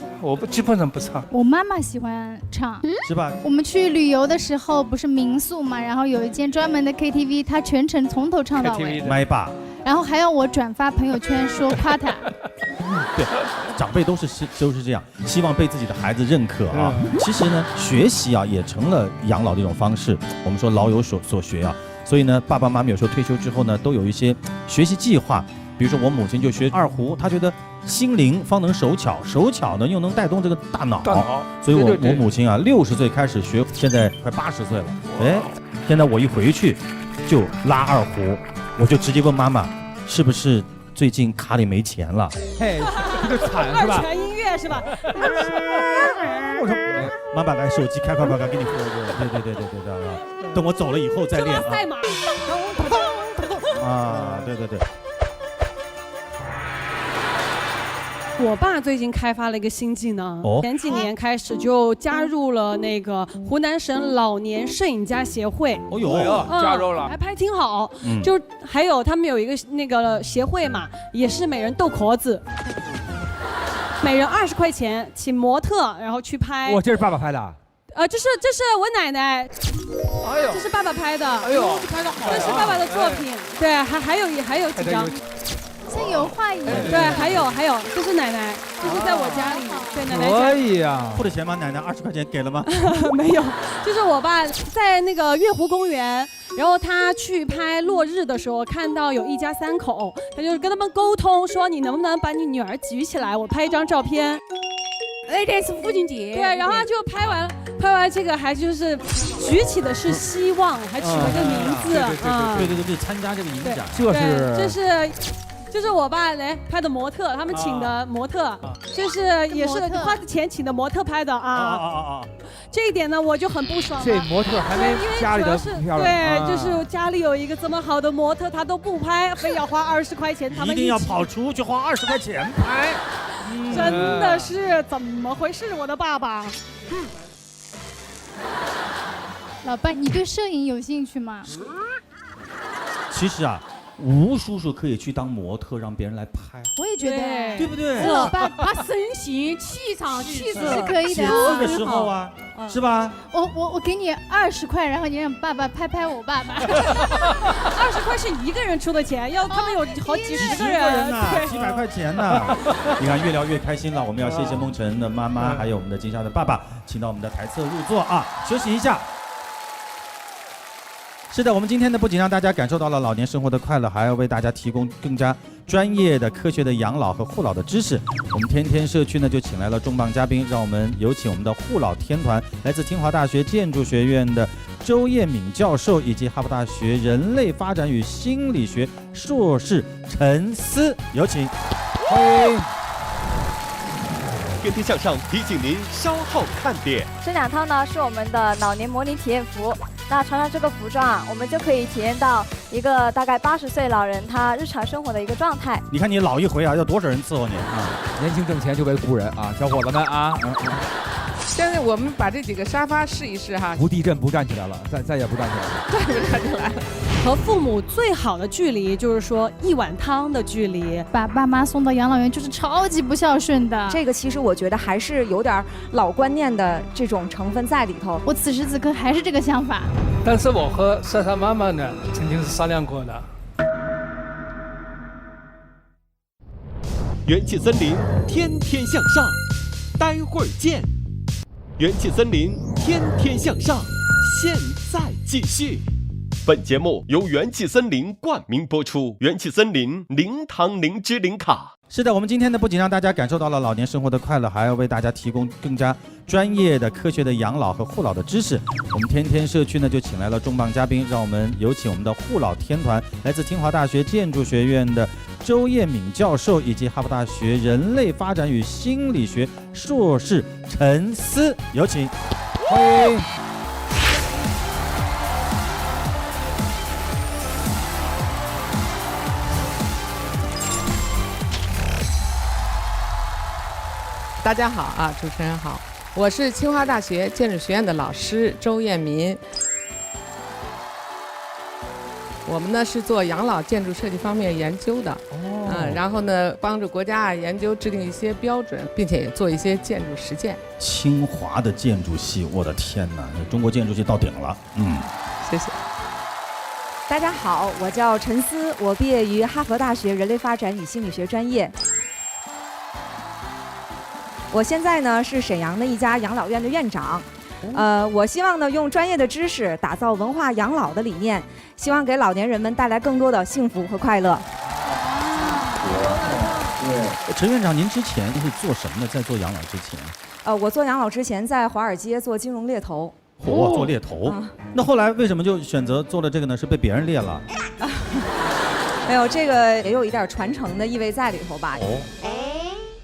基本上不唱。我妈妈喜欢唱，是吧？我们去旅游的时候不是民宿嘛，然后有一间专门的 KTV， 她全程从头唱到尾，麦霸。然后还要我转发朋友圈说夸她。对，长辈都是这样，希望被自己的孩子认可啊。其实呢，学习啊也成了养老的一种方式。我们说老有所学啊，所以呢，爸爸妈妈有时候退休之后呢，都有一些学习计划。比如说我母亲就学二胡，她觉得心灵方能手巧，手巧呢又能带动这个大脑。所以我母亲啊，60岁开始学，现在快80岁了。哎，现在我一回去就拉二胡，我就直接问妈妈，是不是最近卡里没钱了？嘿，这个惨是吧？二泉音乐是吧？我说妈妈来，手机开快给你喝个，对，等我走了以后再练啊。赛马。啊，对。我爸最近开发了一个新技能，前几年开始就加入了那个湖南省老年摄影家协会。哦呦，加入了，还拍挺好。就还有他们有一个那个协会嘛，也是每人斗壳子，每人20块钱，请模特然后去拍。我这是爸爸拍的。这是我奶奶，哎呦，这是爸爸拍的，哎呦，拍的好，这是爸爸的作品，对，还有几张，像油画一样，对，还有，这是奶奶，这是在我家里，对，奶奶家。可以呀，付的钱吗？奶奶20块钱给了吗？没有，就是我爸在那个月湖公园，然后他去拍落日的时候，看到有一家3口，他就跟他们沟通说，你能不能把你女儿举起来，我拍一张照片。那天是父亲节，对，然后他就拍完这个，还就是举起的是希望，还取了个名字啊。对，参加这个影展，这是我爸来拍的模特，他们请的模特，就是也是花钱请的模特拍的啊。这一点呢，我就很不爽了。这模特还没家里的漂亮。对，就是家里有一个这么好的模特，他都不拍，非要花20块钱，他们一定要跑出去花20块钱拍。真的是怎么回事？我的爸爸。老爸，你对摄影有兴趣吗？其实啊，吴叔叔可以去当模特，让别人来拍。我也觉得，对不对？老爸，他身形、气场、气质是可以的。这个时候啊，是吧？我给你20块，然后你让爸爸拍我爸爸。20块是一个人出的钱，要他们有好几十个人呢，几百块钱呢。你看，越聊越开心了。我们要谢谢梦辰的妈妈，还有我们的金莎的爸爸，请到我们的台侧入座啊，休息一下。是的，我们今天呢不仅让大家感受到了老年生活的快乐，还要为大家提供更加专业的、科学的养老和护老的知识。我们天天社区呢就请来了重磅嘉宾，让我们有请我们的护老天团，来自清华大学建筑学院的周艳敏教授，以及哈佛大学人类发展与心理学硕士陈思，有请，欢迎。天天向上提醒您稍后看点。这2套呢是我们的老年模拟体验服。那穿上这个服装，我们就可以体验到一个大概80岁老人他日常生活的一个状态。你看你老一回啊，要多少人伺候你啊？年轻挣钱就为故人啊，小伙子们啊！现在我们把这几个沙发试一试哈。不地震不站起来了，再也不站起来了。再也不站起来了。和父母最好的距离就是说1碗汤的距离。把爸妈送到养老院就是超级不孝顺的。这个其实我觉得还是有点老观念的这种成分在里头。我此时此刻还是这个想法。但是我和莎莎妈妈呢，曾经是商量过的。元气森林，天天向上，待会儿见。元气森林，天天向上，现在继续。本节目由元气森林冠名播出，元气森林零糖零脂零卡。是的，我们今天呢不仅让大家感受到了老年生活的快乐，还要为大家提供更加专业的、科学的养老和护老的知识。我们天天社区呢就请来了重磅嘉宾，让我们有请我们的护老天团，来自清华大学建筑学院的周艳敏教授，以及哈佛大学人类发展与心理学硕士陈思，有请，欢迎。大家好啊，主持人好，我是清华大学建筑学院的老师周艳民。我们呢是做养老建筑设计方面研究的，然后呢帮助国家研究制定一些标准，并且也做一些建筑实践。清华的建筑系，我的天哪，中国建筑系到顶了。谢谢。大家好，我叫陈思，我毕业于哈佛大学人类发展与心理学专业。我现在呢是沈阳的一家养老院的院长，我希望呢用专业的知识打造文化养老的理念，希望给老年人们带来更多的幸福和快乐。陈院长，您之前是做什么的？在做养老之前？我做养老之前在华尔街做金融猎头。做猎头。那后来为什么就选择做了这个呢？是被别人猎了？没有，这个也有一点传承的意味在里头吧。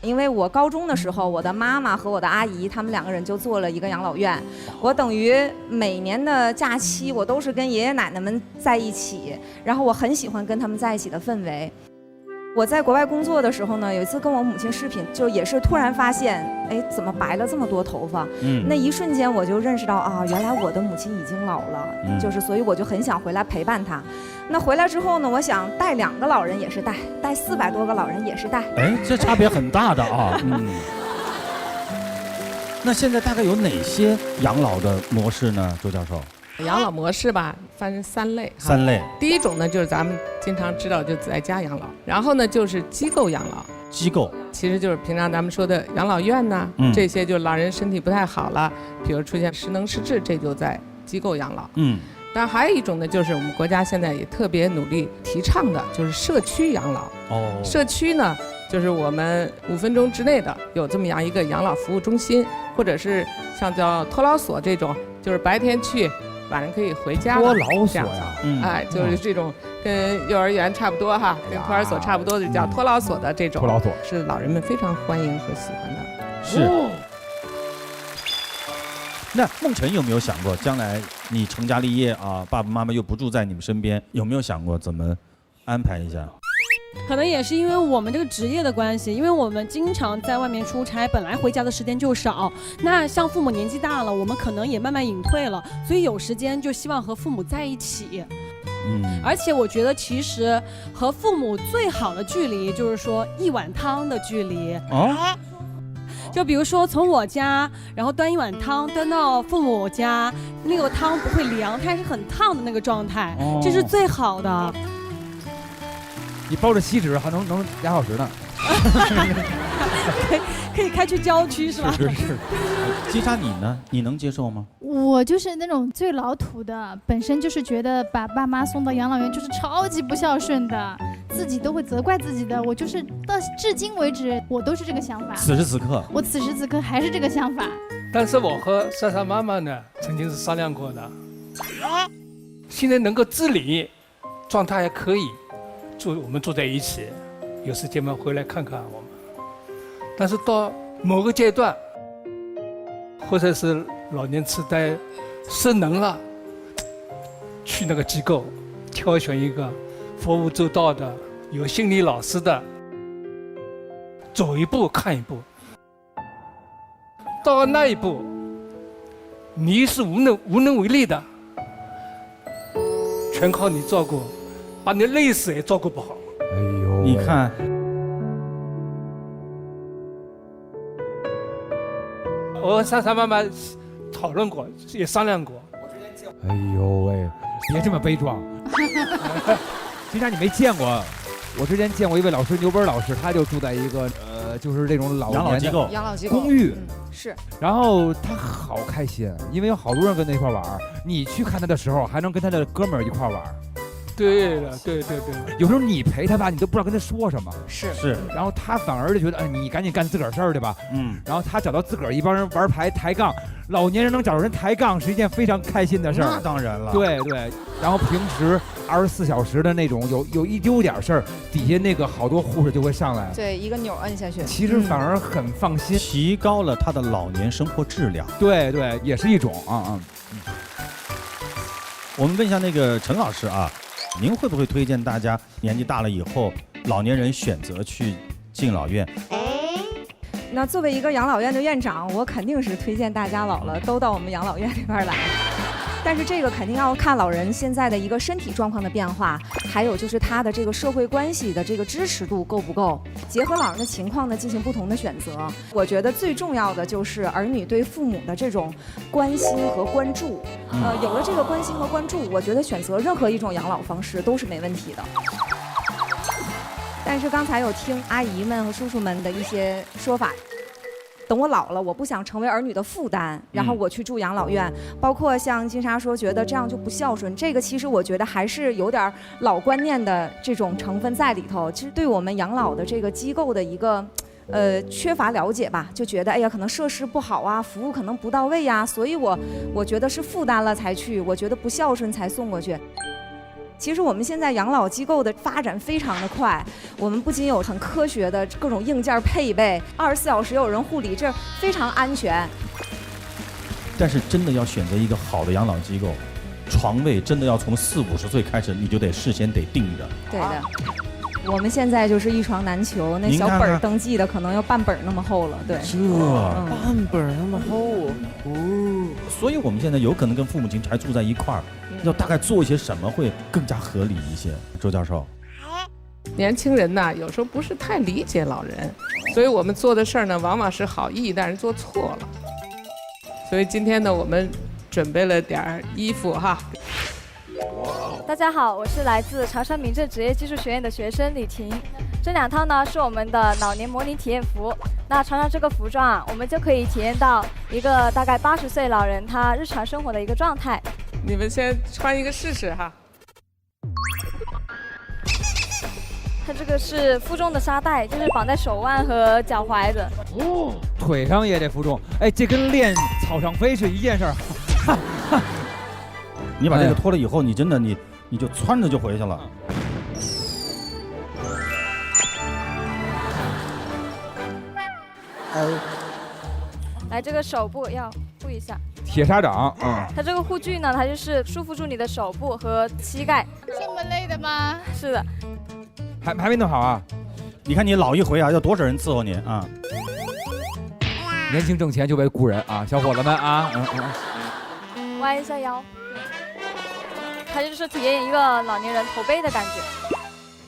因为我高中的时候，我的妈妈和我的阿姨，他们2个人就做了一个养老院。我等于每年的假期，我都是跟爷爷奶奶们在一起，然后我很喜欢跟他们在一起的氛围。我在国外工作的时候呢，有一次跟我母亲视频，就也是突然发现，哎，怎么白了这么多头发？那一瞬间我就认识到啊，原来我的母亲已经老了，就是所以我就很想回来陪伴她。那回来之后呢，我想带2个老人也是带400多个老人也是带。哎，这差别很大的啊。那现在大概有哪些养老的模式呢，周教授？养老模式吧，分3类。3类。第一种呢，就是咱们经常知道就在家养老，然后呢就是机构养老。机构其实就是平常咱们说的养老院呐，这些就老人身体不太好了，比如出现失能失智，这就在机构养老。当然还有一种呢，就是我们国家现在也特别努力提倡的，就是社区养老。社区呢，就是我们5分钟之内的有这么样一个养老服务中心，或者是像叫托老所这种，就是白天去，晚上可以回家的。托老所呀，哎，就是这种跟幼儿园差不多哈，跟托儿所差不多的叫托老所的这种。托老所是老人们非常欢迎和喜欢的。是。那梦辰有没有想过，将来你成家立业啊，爸爸妈妈又不住在你们身边，有没有想过怎么安排一下？可能也是因为我们这个职业的关系，因为我们经常在外面出差，本来回家的时间就少。那像父母年纪大了，我们可能也慢慢隐退了，所以有时间就希望和父母在一起。而且我觉得其实和父母最好的距离就是说1碗汤的距离。就比如说从我家，然后端1碗汤端到父母家，那个汤不会凉，它是很烫的那个状态，这是最好的。你包着锡纸还能2小时呢。可以开去郊区是吧？是。金莎你呢？你能接受吗？我就是那种最老土的，本身就是觉得把爸妈送到养老院就是超级不孝顺的，自己都会责怪自己的。我就是到至今为止，我都是这个想法。此时此刻，我此时此刻还是这个想法。但是我和莎莎妈妈呢，曾经是商量过的，现在能够自理，状态还可以，我们住在一起，有时间嘛回来看看我们。但是到某个阶段，或者是老年痴呆失能了，去那个机构挑选一个服务周到的、有心理老师的，走一步看一步。到了那一步，你是无能为力的，全靠你照顾，把你累死也照顾不好。哎呦，你看。我和莎莎妈妈讨论过，也商量过。哎呦喂，别这么悲壮。金莎你没见过，我之前见过一位老师，牛本老师，他就住在一个就是这种养老机构、公寓。是。然后他好开心，因为有好多人跟他一块玩。你去看他的时候，还能跟他的哥们儿一块玩。对的，对。有时候你陪他吧，你都不知道跟他说什么。是。然后他反而就觉得，你赶紧干自个儿事儿去吧。然后他找到自个儿一帮人玩牌抬杠，老年人能找人抬杠是一件非常开心的事儿。那当然了。对。然后平时24小时的那种，有一丢点事儿，底下那个好多护士就会上来。对，一个钮摁下去。其实反而很放心，提高了他的老年生活质量。对，也是一种我们问一下那个陈老师啊。您会不会推荐大家年纪大了以后，老年人选择去敬老院？那作为一个养老院的院长，我肯定是推荐大家老了都到我们养老院这边来。但是这个肯定要看老人现在的一个身体状况的变化，还有就是他的这个社会关系的这个支持度够不够，结合老人的情况呢进行不同的选择。我觉得最重要的就是儿女对父母的这种关心和关注。有了这个关心和关注，我觉得选择任何一种养老方式都是没问题的。但是刚才有听阿姨们和叔叔们的一些说法。等我老了，我不想成为儿女的负担，然后我去住养老院。包括像金莎说，觉得这样就不孝顺，这个其实我觉得还是有点老观念的这种成分在里头。其实对我们养老的这个机构的一个缺乏了解吧，就觉得哎呀，可能设施不好啊，服务可能不到位呀，所以我觉得是负担了才去，我觉得不孝顺才送过去。其实我们现在养老机构的发展非常的快，我们不仅有很科学的各种硬件配备，24小时有人护理，这非常安全。但是真的要选择一个好的养老机构，床位真的要从40、50岁开始，你就得事先得定着。对的，我们现在就是一床难求，那小本登记的可能要半本那么厚了。对，半本那么厚所以我们现在有可能跟父母亲还住在一块儿。要大概做一些什么会更加合理一些？周教授，年轻人呢，有时候不是太理解老人，所以我们做的事儿呢，往往是好意，但是做错了。所以今天呢，我们准备了点衣服哈。大家好，我是来自长沙民政职业技术学院的学生李婷。这2套呢是我们的老年模拟体验服。那穿上这个服装啊，我们就可以体验到一个大概80岁老人他日常生活的一个状态。你们先穿一个试试哈。它这个是负重的沙袋，就是绑在手腕和脚踝的。哦，腿上也得负重，哎，这跟练草上飞是一件事儿。你把这个脱了以后，你真的你就穿着就回去了。来，这个手部要护一下。铁砂掌，它这个护具呢，它就是束缚住你的手部和膝盖。这么累的吗？是的。还没弄好啊？你看你老一回啊，要多少人伺候你啊？年轻挣钱就为雇人啊，小伙子们啊，弯一下腰。它就是体验一个老年人驼背的感觉。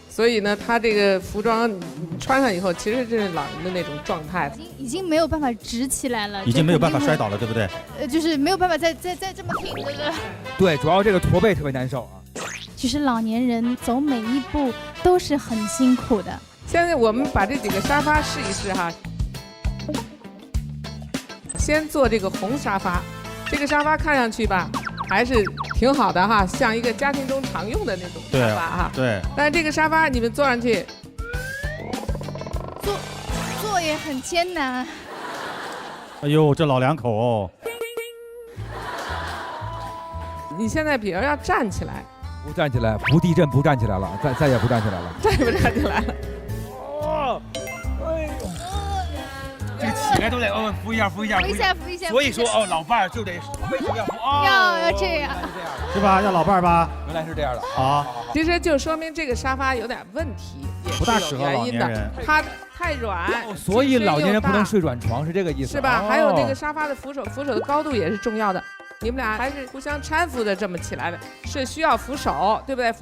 所以呢，他这个服装穿上以后，其实这是老人的那种状态，已经没有办法直起来了，已经没有办法摔倒了，对不对？就是没有办法再这么挺着了。对，主要这个驼背特别难受啊。其实老年人走每一步都是很辛苦的。现在我们把这几个沙发试一试哈。先做这个红沙发，这个沙发看上去吧，还是挺好的哈，像一个家庭中常用的那种沙发哈。对。但是这个沙发你们坐上去，坐也很艰难。哎呦，这老两口哦。你现在比如要站起来，不站起来，不地震不站起来了，再也不站起来了，再也不站起来了。哦，哎呦，这个起来都得扶一下。所以说老伴儿就得为什么要扶？要这样，是吧？要老伴儿吧？原来是这样的啊。其实就说明这个沙发有点问题，也不大适合老年人。它太软，所以老年人不能睡软床，是这个意思？是吧？还有这个沙发的扶手的高度也是重要的。你们俩还是互相搀扶的这么起来的，是需要扶手，对不对？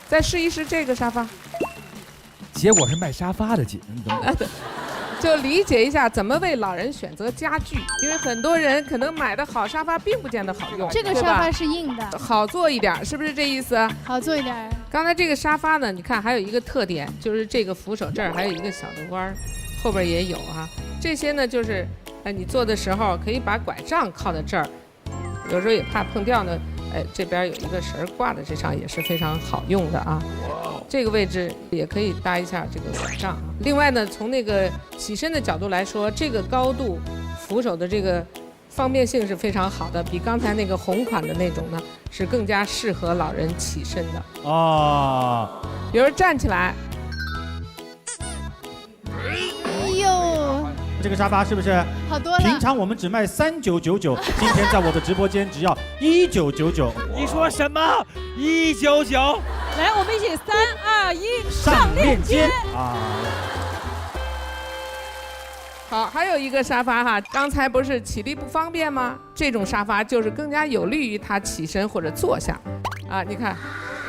再试一试这个沙发。结果是卖沙发的紧，就理解一下怎么为老人选择家具，因为很多人可能买的好沙发并不见得好用。这个沙发是硬的，好坐一点，是不是这意思？好坐一点。刚才这个沙发呢，你看还有一个特点，就是这个扶手这儿还有一个小的弯儿，后边也有哈。这些呢就是，你坐的时候可以把拐杖靠在这儿，有时候也怕碰掉呢，这边有一个绳挂在这上也是非常好用的啊。这个位置也可以搭一下这个拐杖。另外呢，从那个起身的角度来说，这个高度扶手的这个方便性是非常好的，比刚才那个红款的那种呢是更加适合老人起身的啊。比如站起来，哎呦，这个沙发是不是好多了？平常我们只卖3999，今天在我的直播间只要1999。你说什么？199？来，我们一起3、2、1，上链接啊！好，还有一个沙发哈，刚才不是起立不方便吗？这种沙发就是更加有利于他起身或者坐下，啊，你看，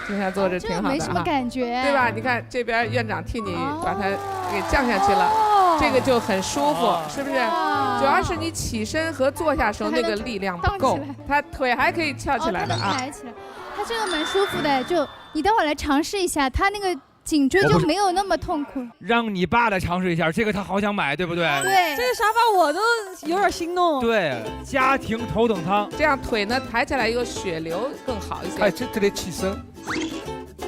今天坐着挺好的，没什么感觉，对吧？你看这边院长替你把它给降下去了，这个就很舒服，是不是？主要是你起身和坐下时候那个力量不够，他腿还可以翘起来的啊。抬起来，它这个蛮舒服的，就你待会儿来尝试一下，它那个颈椎就没有那么痛苦。让你爸来尝试一下，这个他好想买，对不对？对，这个沙发我都有点心动。对，家庭头等舱，这样腿呢抬起来以后血流更好一些。哎，这得起身。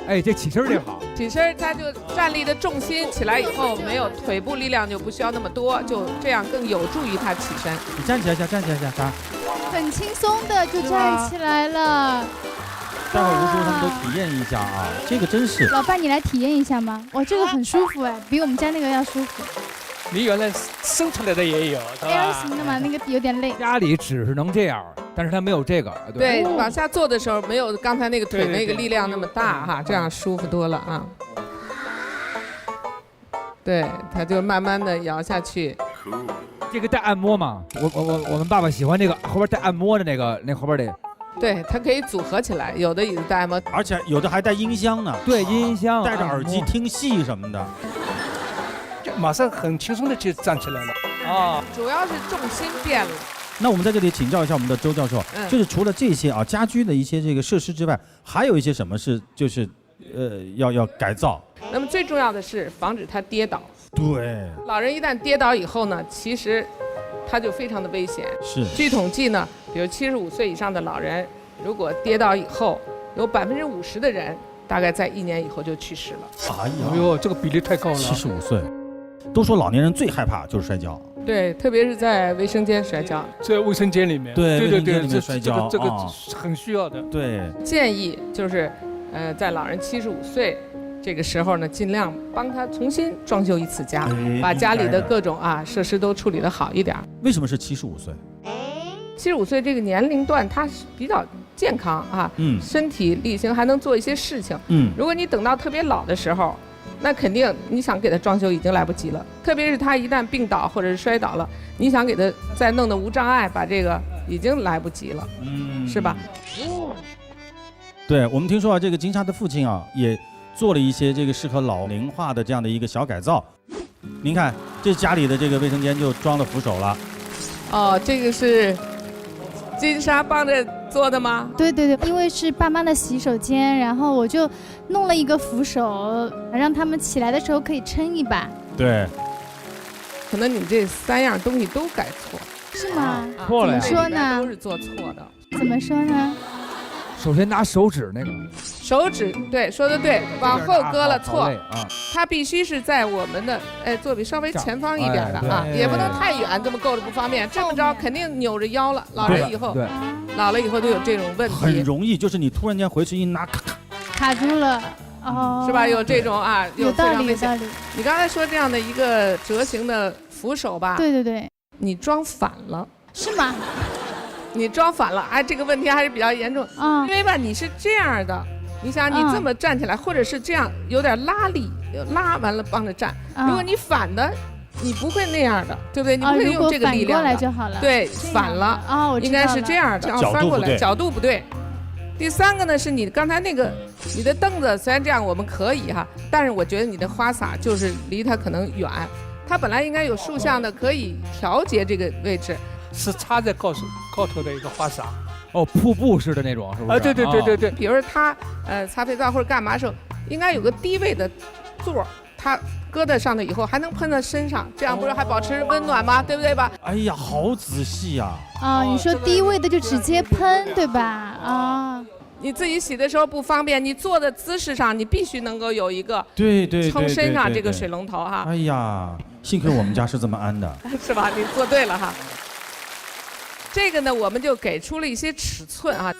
哎，这起身就好。起身，他就站立的重心起来以后，没有腿部力量就不需要那么多，就这样更有助于他起身。你站起来一下，站起来一下，啥？很轻松的就站起来了。待会儿吴叔他们都体验一下啊，这个真是。老伴，你来体验一下吗？哇，这个很舒服哎，比我们家那个要舒服。你原来生出来的也有，是吧 ？L 型的嘛，那个有点累。家里只是能这样，但是他没有这个。对，往下坐的时候没有刚才那个腿那个力量那么大哈，这样舒服多了啊。对，他就慢慢的摇下去。这个带按摩嘛，我们爸爸喜欢这个后边带按摩的那后边的。对，它可以组合起来，有的椅子带按摩，而且有的还带音箱呢。对，音箱，戴着耳机听戏什么的。马上很轻松的就站起来了啊！主要是重心变了，那我们在这里请教一下我们的周教授，就是除了这些啊家居的一些这个设施之外，还有一些什么是就是要改造？那么最重要的是防止他跌倒。对，老人一旦跌倒以后呢，其实他就非常的危险。是。据统计呢，比如75岁以上的老人，如果跌倒以后，有50%的人大概在1年以后就去世了。哎呦，这个比例太高了。75岁，都说老年人最害怕就是摔跤。对，特别是在卫生间摔跤，在卫生间里面，对对里面摔跤，这个很需要的。对，建议就是在老人75岁这个时候呢，尽量帮他重新装修一次家，把家里的各种设施都处理得好一点。为什么是75岁？75岁这个年龄段，他是比较健康啊，身体力行，还能做一些事情。如果你等到特别老的时候，那肯定你想给他装修已经来不及了。特别是他一旦病倒或者是摔倒了，你想给他再弄得无障碍，把这个已经来不及了，是吧？对，我们听说啊，这个金莎的父亲啊，也做了一些这个适合老龄化的这样的一个小改造。您看，这家里的这个卫生间就装了扶手了。哦，这个是金莎帮着做的吗？对对对，因为是爸妈的洗手间，然后我就弄了一个扶手，让他们起来的时候可以撑一把。对，可能你们这3样东西都改错，是吗？错了呀？怎么说呢？都是做错的。怎么说呢？首先拿手指那个，手指对，说的对，往后搁了错啊，它必须是在我们的座椅稍微前方一点的啊，也不能太远，这么够着不方便。这么着肯定扭着腰了，老人以后老了以后都有这种问题。很容易，就是你突然间回去一拿，卡住了，哦，是吧？有这种有道理，有道理。你刚才说这样的一个折形的扶手吧？对对对，你装反了，是吗？你装反了，这个问题还是比较严重。因为吧，你是这样的，你想你这么站起来，或者是这样有点拉力，拉完了帮着站。如果你反的，你不会那样的，对不对？你不会用这个力量的。反过来就好了。对，反了。哦，应该是这样的，然后翻过来，角度不对。第3个呢，是你刚才那个，你的凳子虽然这样我们可以哈，但是我觉得你的花洒就是离它可能远，它本来应该有竖向的，可以调节这个位置。是插在高头的一个花洒，哦，瀑布式的那种，是不是？对对对对对。比如说他擦肥皂或者干嘛的时候，应该有个低位的座，它搁在上头以后还能喷在身上，这样不是还保持温暖吗？对不对吧？哎呀，好仔细呀！你说低位的就直接喷，对吧？啊。你自己洗的时候不方便，你坐的姿势上你必须能够有一个对撑身上这个水龙头哈。哎呀，幸亏我们家是这么安的，是吧？你做对了哈。这个呢，我们就给出了一些尺寸啊，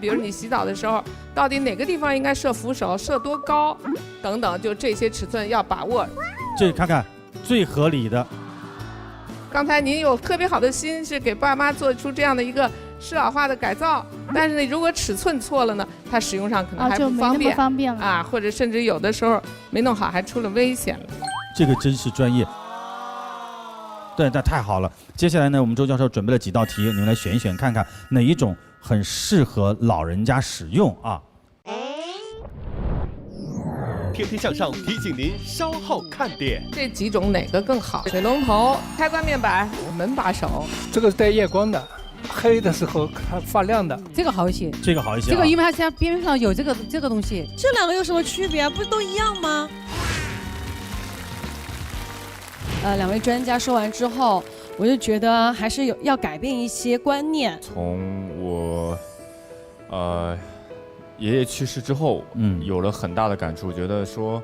比如你洗澡的时候，到底哪个地方应该设扶手，设多高，等等，就这些尺寸要把握。这看看最合理的。刚才您有特别好的心，是给爸妈做出这样的一个适老化的改造，但是呢，如果尺寸错了呢，它使用上可能还不方便，方便了啊，或者甚至有的时候没弄好，还出了危险了。这个真是专业。对，那太好了。接下来呢，我们周教授准备了几道题，你们来选一选，看看哪一种很适合老人家使用啊。天天向上提醒您稍后看点。这几种哪个更好？水龙头、开关面板、门把手。这个是带夜光的，黑的时候它发亮的。这个好一些。这个好一些。这个因为它现在边上有这个东西。这两个有什么区别？不是都一样吗？两位专家说完之后，我就觉得还是要改变一些观念。从我爷爷去世之后，有了很大的感触，觉得说，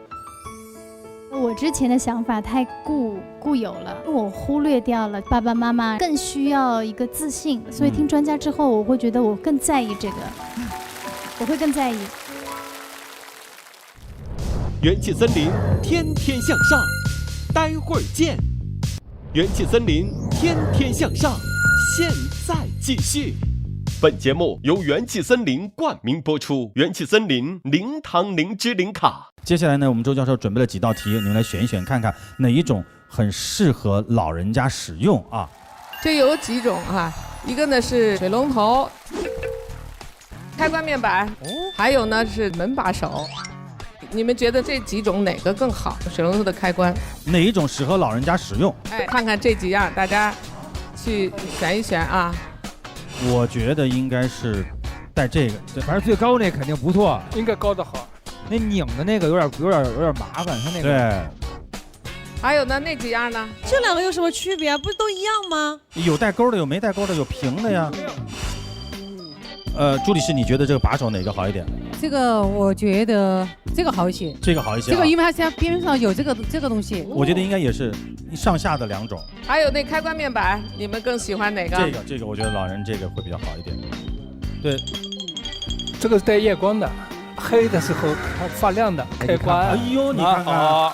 我之前的想法太固有了，我忽略掉了爸爸妈妈更需要一个自信，所以听专家之后，我会觉得我更在意这个，我会更在意。元气森林，天天向上。待会儿见，元气森林，天天向上，现在继续。本节目由元气森林冠名播出，元气森林零糖零脂零卡。接下来呢，我们周教授准备了几道题，你们来选一选，看看哪一种很适合老人家使用啊。这有几种哈，一个呢是水龙头、开关面板，还有呢是门把手。你们觉得这几种哪个更好？水龙头的开关哪一种适合老人家使用？哎，看看这几样，大家去选一选啊。我觉得应该是带这个，对，反正最高那肯定不错，应该高的好。那拧的那个有点麻烦，它那个。对。还有呢，那几样呢？这两个有什么区别？不都一样吗？有带钩的，有没带钩的，有平的呀。朱理事，你觉得这个把手哪个好一点？这个我觉得这个好一些。这个好一些、这个因为它现在边上有这个东西。我觉得应该也是上下的两种。还有那开关面板，你们更喜欢哪个？这个，我觉得老人这个会比较好一点。对，这个是带夜光的，黑的时候它发亮的开关。哎呦，你看看。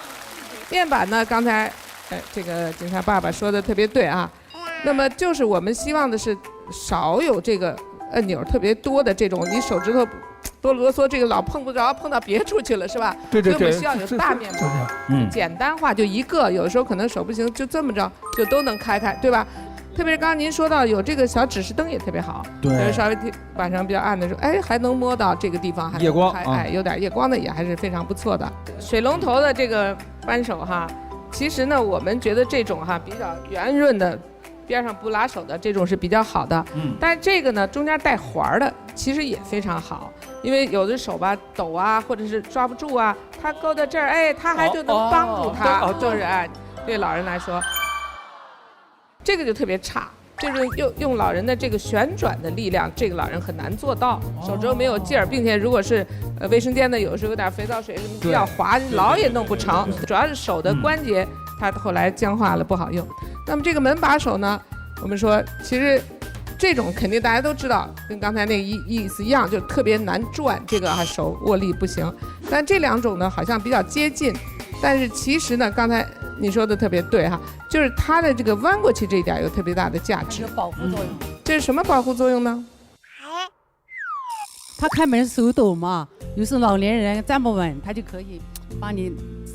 面板呢？刚才，这个警察爸爸说的特别对啊。那么就是我们希望的是少有这个按钮特别多的这种，你手指头多啰嗦，这个老碰不着，碰到别处去了，是吧？对。所以我们需要有大面板，简单化，就一个，有的时候可能手不行，就这么着就都能开，对吧？特别是刚刚您说到有这个小指示灯也特别好，对，稍微晚上比较暗的时候，还能摸到这个地方，还夜光，有点夜光的也还是非常不错的。水龙头的这个扳手哈，其实呢，我们觉得这种哈比较圆润的，边上不拉手的这种是比较好的。但是这个呢，中间带环的，其实也非常好，因为有的手吧抖啊，或者是抓不住啊，它勾到这儿，它还就能帮助他，就是对老人来说。这个就特别差，就是用老人的这个旋转的力量，这个老人很难做到，手指头没有劲儿，并且如果是卫生间的，有时候有点肥皂水什么比较滑，老也弄不成，主要是手的关节它后来僵化了不好用。那么这个门把手呢，我们说其实这种肯定大家都知道，跟刚才那个意思一样，就特别难转，这个手握力不行。但这两种呢好像比较接近，但是其实呢，刚才你说的特别对哈，就是它的这个弯过去这一点有特别大的价值，保护作用。这是什么保护作用呢？他开门手抖嘛，有时候老年人站不稳，他就可以帮你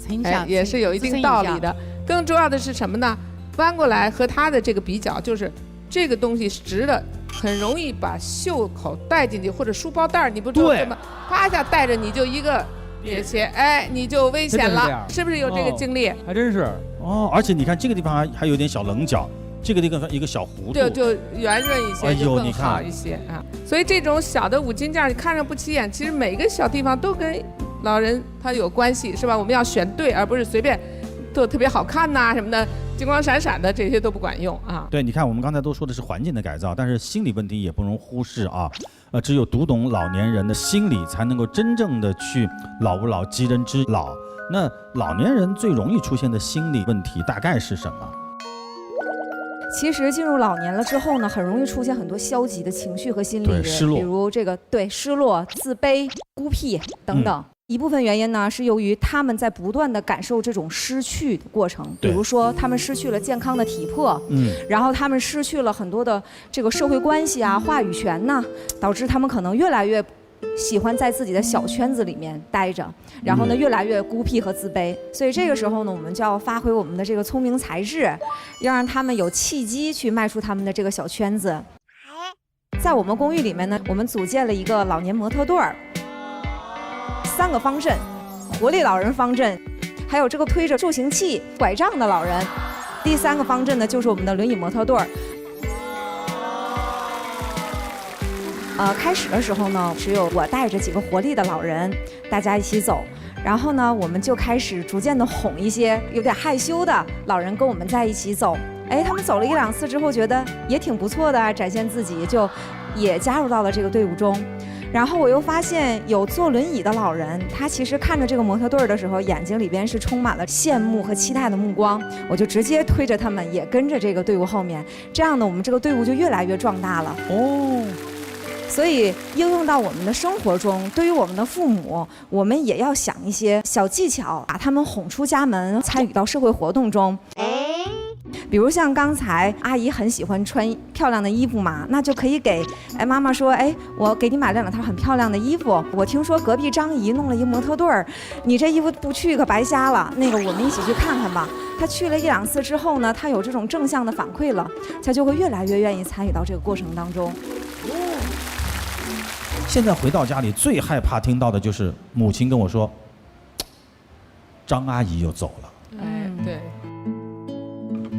撑下，也是有一定道理的。更重要的是什么呢？弯过来和它的这个比较，就是这个东西是直的，很容易把袖口带进去，或者书包带你不知道这么啪一下带着你就一个别切，你就危险了，是不是有这个经历？还真是哦，而且你看这个地方还有点小棱角，这个地方一个小弧度，就圆润一些，就更好一些啊。所以这种小的五金件你看着不起眼，其实每个小地方都跟老人他有关系，是吧？我们要选对，而不是随便做特别好看呐什么的，金光闪闪的这些都不管用啊。对，你看我们刚才都说的是环境的改造，但是心理问题也不容忽视啊。只有读懂老年人的心理，才能够真正的去老吾老及人之老。那老年人最容易出现的心理问题大概是什么？其实进入老年了之后呢，很容易出现很多消极的情绪和心理，失落，比如这个失落、自卑、孤僻等等。一部分原因呢，是由于他们在不断的感受这种失去的过程，比如说他们失去了健康的体魄，然后他们失去了很多的这个社会关系啊、话语权呐，导致他们可能越来越喜欢在自己的小圈子里面待着，然后呢越来越孤僻和自卑。所以这个时候呢，我们就要发挥我们的这个聪明才智，要让他们有契机去迈出他们的这个小圈子。在我们公寓里面呢，我们组建了一个老年模特队儿。3个方阵，活力老人方阵，还有这个推着助行器、拐杖的老人。第3个方阵呢，就是我们的轮椅模特队儿。开始的时候呢，只有我带着几个活力的老人，大家一起走。然后呢，我们就开始逐渐的哄一些有点害羞的老人跟我们在一起走。他们走了1、2次之后，觉得也挺不错的，展现自己，就也加入到了这个队伍中。然后我又发现有坐轮椅的老人，他其实看着这个模特队的时候，眼睛里边是充满了羡慕和期待的目光。我就直接推着他们也跟着这个队伍后面，这样呢，我们这个队伍就越来越壮大了。所以应用到我们的生活中，对于我们的父母，我们也要想一些小技巧，把他们哄出家门，参与到社会活动中。比如像刚才阿姨很喜欢穿漂亮的衣服嘛，那就可以给妈妈说，我给你买了2套很漂亮的衣服。我听说隔壁张姨弄了一模特队儿，你这衣服不去可白瞎了。那个我们一起去看看吧。她去了1、2次之后呢，她有这种正向的反馈了，她就会越来越愿意参与到这个过程当中。现在回到家里最害怕听到的就是母亲跟我说，张阿姨又走了。对。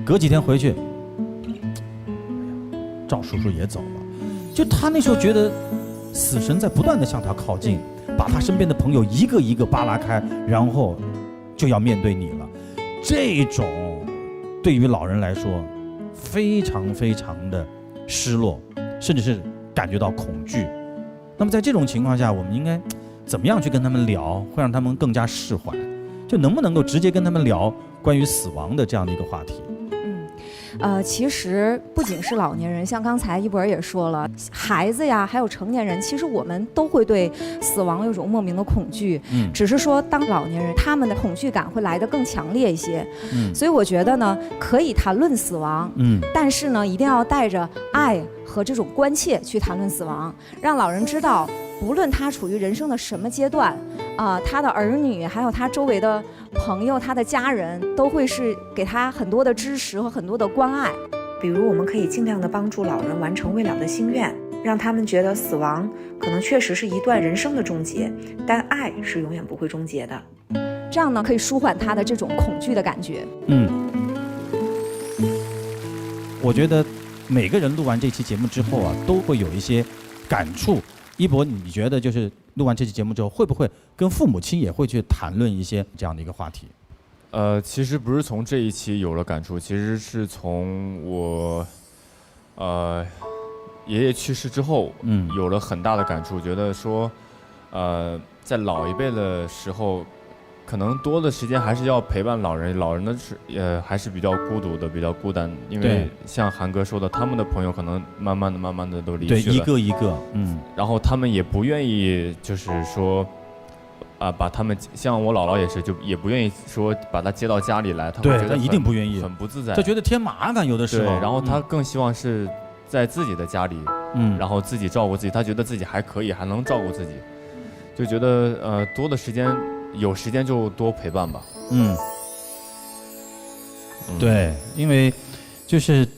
隔几天回去，赵叔叔也走了。就他那时候觉得，死神在不断的向他靠近，把他身边的朋友一个一个扒拉开，然后就要面对你了。这种对于老人来说，非常非常的失落，甚至是感觉到恐惧。那么在这种情况下，我们应该怎么样去跟他们聊，会让他们更加释怀？就能不能够直接跟他们聊关于死亡的这样的一个话题？其实不仅是老年人，像刚才一博也说了，孩子呀，还有成年人，其实我们都会对死亡有种莫名的恐惧。只是说当老年人，他们的恐惧感会来得更强烈一些。所以我觉得呢，可以谈论死亡。但是呢，一定要带着爱和这种关切去谈论死亡，让老人知道，不论他处于人生的什么阶段，他的儿女还有他周围的朋友、他的家人都会是给他很多的支持和很多的关爱。比如我们可以尽量的帮助老人完成未了的心愿，让他们觉得死亡可能确实是一段人生的终结，但爱是永远不会终结的。这样呢，可以舒缓他的这种恐惧的感觉。我觉得每个人录完这期节目之后啊，都会有一些感触。一博，你觉得就是录完这期节目之后，会不会跟父母亲也会去谈论一些这样的一个话题？其实不是从这一期有了感触，其实是从我爷爷去世之后，有了很大的感触，觉得说，在老一辈的时候，可能多的时间还是要陪伴老人，老人的还是比较孤独的，比较孤单，因为像韩哥说的，他们的朋友可能慢慢的都离去了，对，一个一个，然后他们也不愿意，就是说。把他们像我姥姥也是，就也不愿意说把他接到家里来，他会觉得一定不愿意，很不自在，他觉得添麻烦，有的时候。对，然后他更希望是在自己的家里，然后自己照顾自己，他觉得自己还可以，还能照顾自己，就觉得多的时间，有时间就多陪伴吧。对，因为就是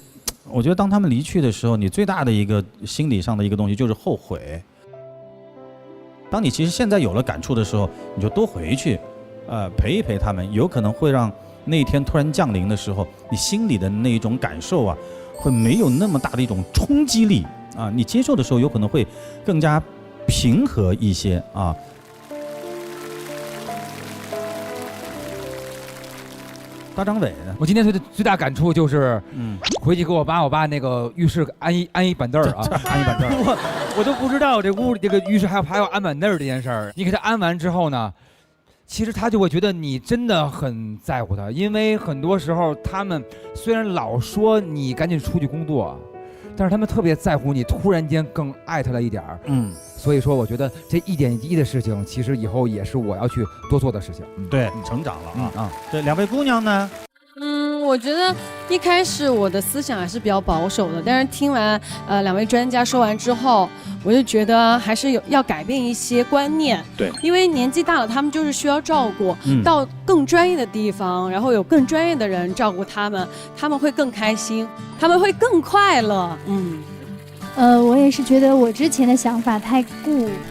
我觉得当他们离去的时候，你最大的一个心理上的一个东西就是后悔。当你其实现在有了感触的时候，你就多回去，陪一陪他们，有可能会让那一天突然降临的时候，你心里的那一种感受啊，会没有那么大的一种冲击力啊，你接受的时候有可能会更加平和一些啊。大张伟呢？我今天最大感触就是，回去给我爸那个浴室安一板凳啊，安一板凳。我都不知道这屋里这个浴室还要安板凳这件事儿。你给他安完之后呢，其实他就会觉得你真的很在乎他，因为很多时候他们虽然老说你赶紧出去工作，但是他们特别在乎你，突然间更爱他了一点儿。所以说我觉得这一点一滴的事情，其实以后也是我要去多做的事情。对，你成长了啊。这两位姑娘呢？我觉得一开始我的思想还是比较保守的，但是听完两位专家说完之后，我就觉得还是要改变一些观念。对，因为年纪大了，他们就是需要照顾，到更专业的地方，然后有更专业的人照顾他们，他们会更开心，他们会更快乐。我也是觉得我之前的想法太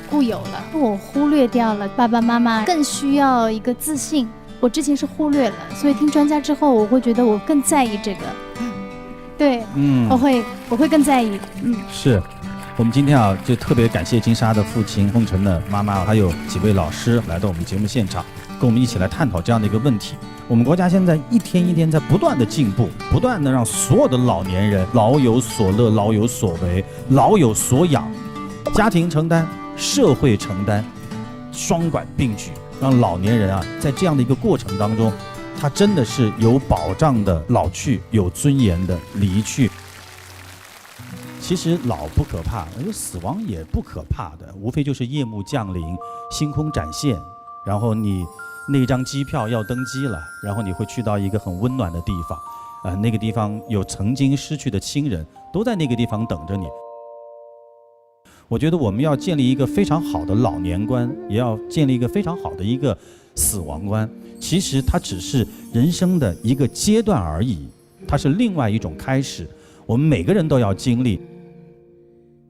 固有了，我忽略掉了爸爸妈妈更需要一个自信。我之前是忽略了，所以听专家之后，我会觉得我更在意这个。对，我会更在意。是，我们今天啊，就特别感谢金莎的父亲、凤晨的妈妈，还有几位老师来到我们节目现场，跟我们一起来探讨这样的一个问题。我们国家现在一天一天在不断的进步，不断的让所有的老年人老有所乐、老有所为、老有所养，家庭承担、社会承担，双管并举。让老年人啊，在这样的一个过程当中，他真的是有保障的老去，有尊严的离去。其实老不可怕，死亡也不可怕的，无非就是夜幕降临，星空展现，然后你那张机票要登机了，然后你会去到一个很温暖的地方，那个地方有曾经失去的亲人，都在那个地方等着你。我觉得我们要建立一个非常好的老年观，也要建立一个非常好的一个死亡观。其实它只是人生的一个阶段而已，它是另外一种开始，我们每个人都要经历。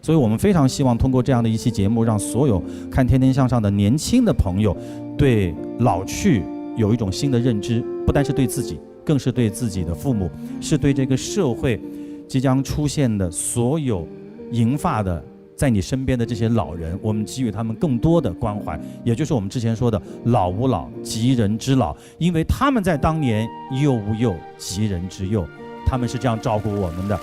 所以我们非常希望通过这样的一期节目，让所有看《天天向上》的年轻的朋友对老去有一种新的认知，不单是对自己，更是对自己的父母，是对这个社会即将出现的所有银发的在你身边的这些老人，我们给予他们更多的关怀，也就是我们之前说的老吾老及人之老，因为他们在当年幼吾幼及人之幼，他们是这样照顾我们的。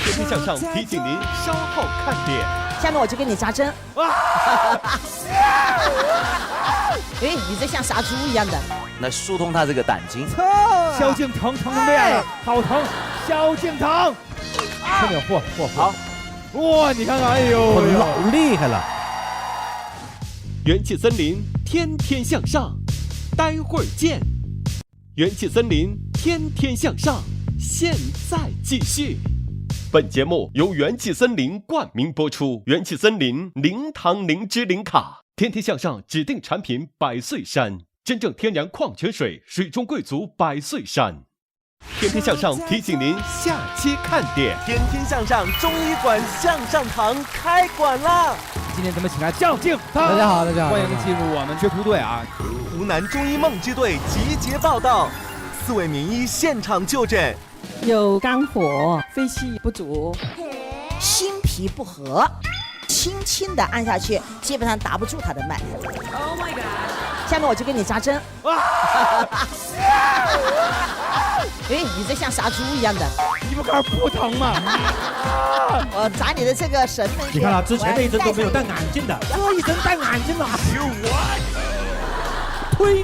天天向上提醒您稍后看点。下面我就给你扎针。哎，你这像杀猪一样的。来疏通他这个胆经。萧敬腾疼成这样了，好疼！萧敬腾，快点嚯，好，哇，你看看，哎呦，老厉害了！元气森林，天天向上，待会儿见。元气森林，天天向上，现在继续。本节目由元气森林冠名播出，元气森林零糖零脂零卡，天天向上指定产品百岁山，真正天然矿泉水，水中贵族百岁山。天天向上提醒您下期看点。天天向上中医馆向上堂开馆啦！今天咱们请来萧敬腾，大家好，大家好，欢迎进入我们学徒队啊！湖南中医梦之队集结报道，4位名医现场就诊。有肝火、肺气不足、心脾不和，轻轻的按下去，基本上打不住他的脉。Oh my god！ 下面我就给你扎针。哎，你这像杀猪一样的。你不看不疼吗？我扎你的这个神门穴。你看啊，之前那一针都没有戴眼镜的，这一针戴眼镜了。推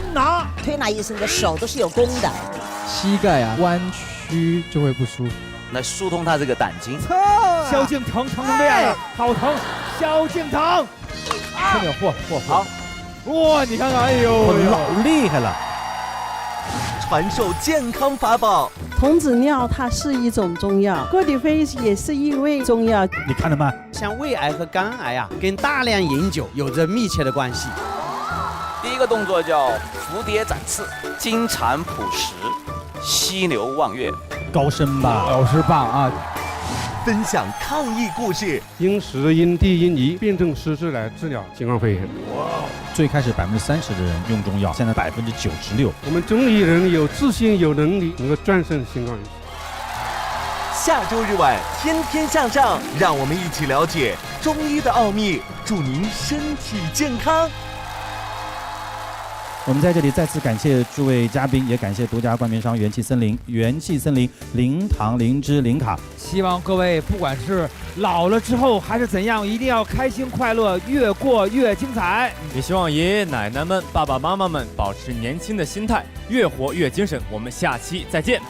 拿医生的手都是有功的。膝盖啊弯曲就会不舒服。来疏通他这个胆经。萧敬腾疼成这样了，好疼！萧敬腾，快点嚯，好，哇，你看看，哎呦，老厉害了！传授健康法宝。童子尿它是一种中药，锅底灰也是一味中药。你看了吗？像胃癌和肝癌啊，跟大量饮酒有着密切的关系。第一个动作叫蝴蝶展翅，金蝉朴实，溪流望月。高深吧，老师棒啊！分享抗疫故事，因时因地因宜辩证施治来治疗新冠肺炎。最开始30%的人用中药，现在96%。我们中医人有自信、有能力，能够战胜新冠。下周日晚天天向上，让我们一起了解中医的奥秘，祝您身体健康。我们在这里再次感谢诸位嘉宾，也感谢独家冠名商元气森林。元气森林零糖零脂零卡，希望各位不管是老了之后还是怎样，一定要开心快乐，越过越精彩。也希望爷爷奶奶们、爸爸妈妈们保持年轻的心态，越活越精神。我们下期再见。